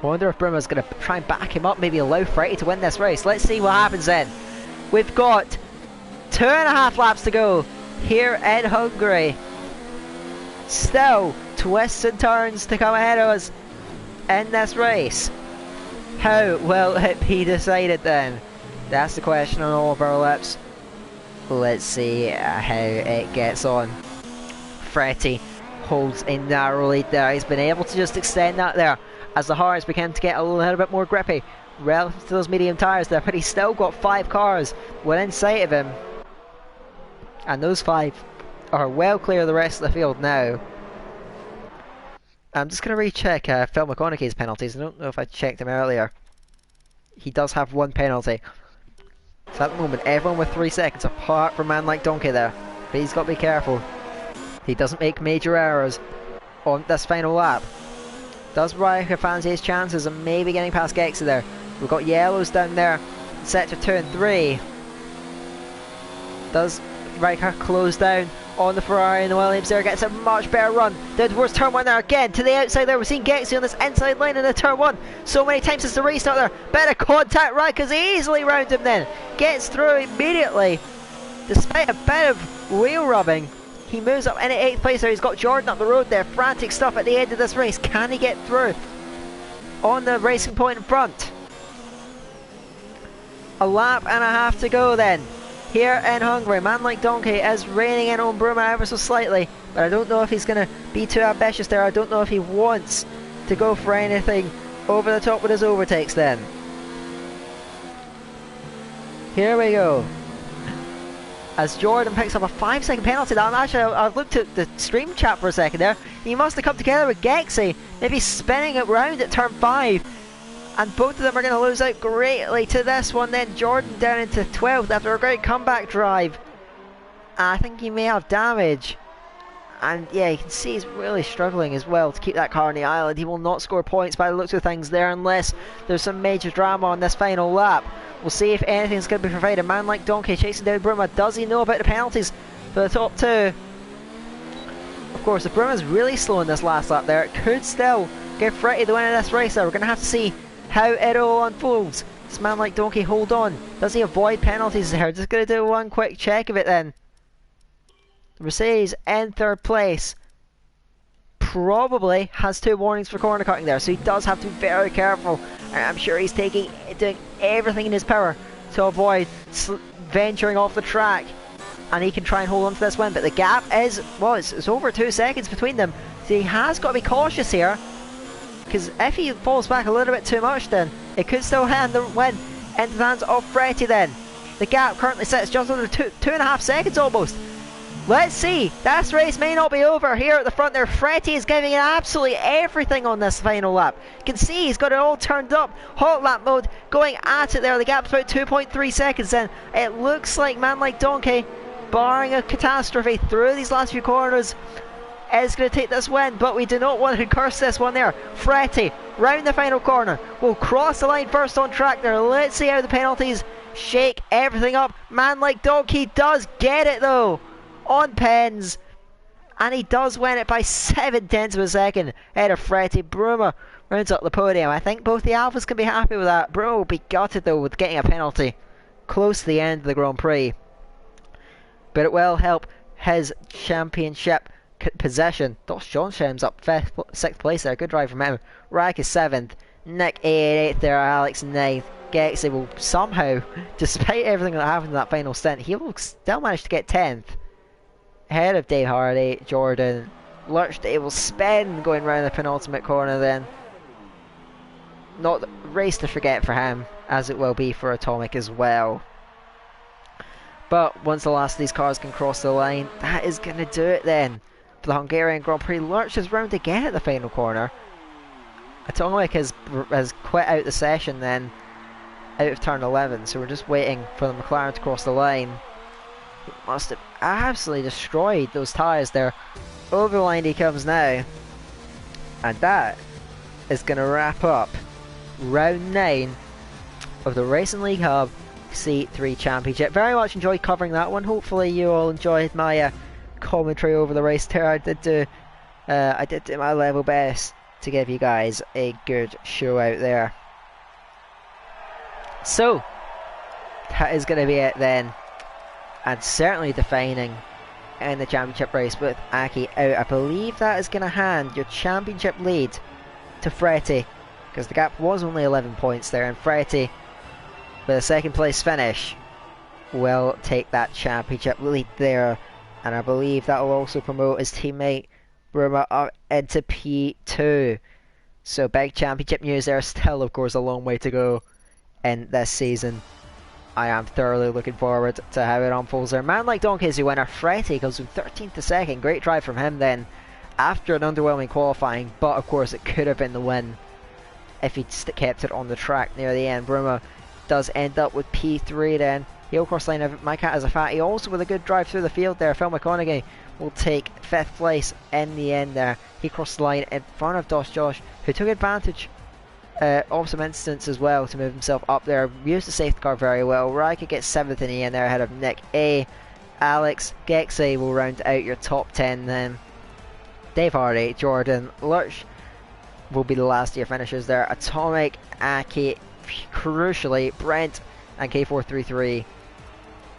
I wonder if Bruma's going to try and back him up, maybe allow Freddie to win this race. Let's see what happens then. We've got 2.5 laps to go here in Hungary. Still twists and turns to come ahead of us in this race. How will it be decided then? That's the question on all of our lips. Let's see how it gets on. Freddie holds a narrow lead there. He's been able to just extend that there as the hards begin to get a little bit more grippy relative to those medium tyres there, but he's still got 5 cars within sight of him, and those 5 are well clear of the rest of the field now. I'm just going to recheck Phil McConaughey's penalties. I don't know if I checked him earlier. He does have 1 penalty. So at the moment, everyone with 3 seconds apart from Man Like Donkey there. But he's got to be careful. He doesn't make major errors on this final lap. Does Riker fancy his chances of maybe getting past Gexa there? We've got yellows down there in sector 2 and 3. Does Riker close down on the Ferrari, and the Williams there gets a much better run down towards turn 1 there again to the outside there. We're seeing Gexy on this inside line in the turn 1 so many times since the restart there. Better contact, Raikko's easily round him then, gets through immediately despite a bit of wheel rubbing. He moves up in 8th place there. He's got Jordan up the road there, frantic stuff at the end of this race. Can he get through on the racing point in front? A lap and a half to go then here in Hungary. Man like Donkey is reining in on Vroom ever so slightly, but I don't know if he's going to be too ambitious there. I don't know if he wants to go for anything over the top with his overtakes then. Here we go. As Jordan picks up a 5-second penalty. I've looked at the stream chat for a second there. He must have come together with Gexy, maybe spinning it round at turn 5. And both of them are going to lose out greatly to this one then. Jordan down into 12th after a great comeback drive. I think he may have damage. And yeah, you can see he's really struggling as well to keep that car on the island. He will not score points by the looks of things there unless there's some major drama on this final lap. We'll see if anything's going to be provided. Man like Donkey chasing down Vroom. Does he know about the penalties for the top two? Of course, if Vroom is really slow in this last lap there, it could still give Fretty the win in this race there. We're going to have to see how it all unfolds. Does Man like Donkey hold on? Does he avoid penalties there? Just going to do one quick check of it then. Mercedes in 3rd place. Probably has 2 warnings for corner cutting there, so he does have to be very careful. I'm sure he's doing everything in his power to avoid venturing off the track, and he can try and hold on to this win, but the gap is, well, it's over 2 seconds between them, so he has got to be cautious here, because if he falls back a little bit too much then it could still hand the win into the hands of Fretty then. The gap currently sits just under 2.5 seconds almost. Let's see, this race may not be over here at the front there. Fretty is giving it absolutely everything on this final lap. You can see he's got it all turned up. Hot lap mode going at it there. The gap's about 2.3 seconds then. It looks like Man like Donkey, barring a catastrophe through these last few corners, is going to take this win, but we do not want to curse this one there. Fretty, round the final corner, will cross the line first on track there. Let's see how the penalties shake everything up. Man like Donkey does get it though, on pens, and he does win it by 7/10 of a second ahead of Fretty. Vroom rounds up the podium. I think both the Alphas can be happy with that. Vroom will be gutted though with getting a penalty close to the end of the Grand Prix, but it will help his championship possession. Josh Johnsson's up 6th place there. Good drive from him. Raik is 7th. Nick 8th there. Alex 9th. Gexy will somehow, despite everything that happened in that final stint, he will still manage to get 10th. Ahead of Dave Hardy, Jordan. Lurchday will spin going round the penultimate corner then. Not the race to forget for him, as it will be for Atomic as well. But once the last of these cars can cross the line, that is going to do it then for the Hungarian Grand Prix. Lurch is round again at the final corner. Atomic has quit out the session then, out of turn 11, so we're just waiting for the McLaren to cross the line. He must have absolutely destroyed those tyres there. Over the line he comes now, and that is going to wrap up round 9 of the Racing League Hub C3 Championship. Very much enjoyed covering that one. Hopefully you all enjoyed my commentary over the race there. I did do my level best to give you guys a good show out there. So that is going to be it then, and certainly defining in the championship race with Aki out. I believe that is going to hand your championship lead to Fretty, because the gap was only 11 points there, and Fretty with a 2nd place finish will take that championship lead there, and I believe that will also promote his teammate Vroom up into P2. So big championship news there. Still of course a long way to go in this season. I am thoroughly looking forward to how it unfolds there. Man like Donkey is the winner. Fretty goes from 13th to 2nd. Great drive from him then after an underwhelming qualifying, but of course it could have been the win if he'd kept it on the track near the end. Vroom does end up with P3 then. He'll cross line of my cat as a fatty, also with a good drive through the field there. Phil McConaughey will take 5th place in the end there. He crossed the line in front of Josh, who took advantage of some instance as well to move himself up there. Used the safety car very well. Raika gets 7th in the end there ahead of Nick A, Alex, Gexey will round out your top 10 then. Dave Hardy, Jordan, Lurch will be the last year finishers there. Atomic, Aki, crucially, Brent and K433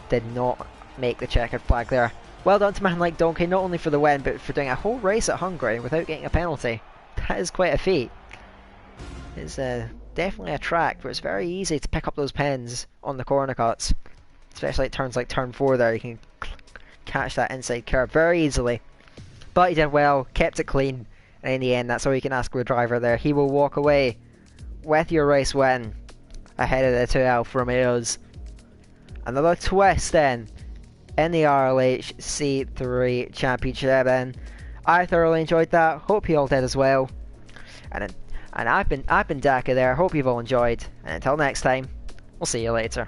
did not make the checkered flag there. Well done to man like Donkey, not only for the win, but for doing a whole race at Hungary without getting a penalty. That is quite a feat. It's definitely a track where it's very easy to pick up those pens on the corner cuts. Especially at turns like turn 4 there, you can catch that inside curve very easily. But he did well, kept it clean, and in the end that's all you can ask of the driver there. He will walk away with your race win ahead of the 2 Alfa Romeos. Another twist then in the RLH C3 Championship, and I thoroughly enjoyed that. Hope you all did as well. And I've been Daka there. Hope you've all enjoyed. And until next time, we'll see you later.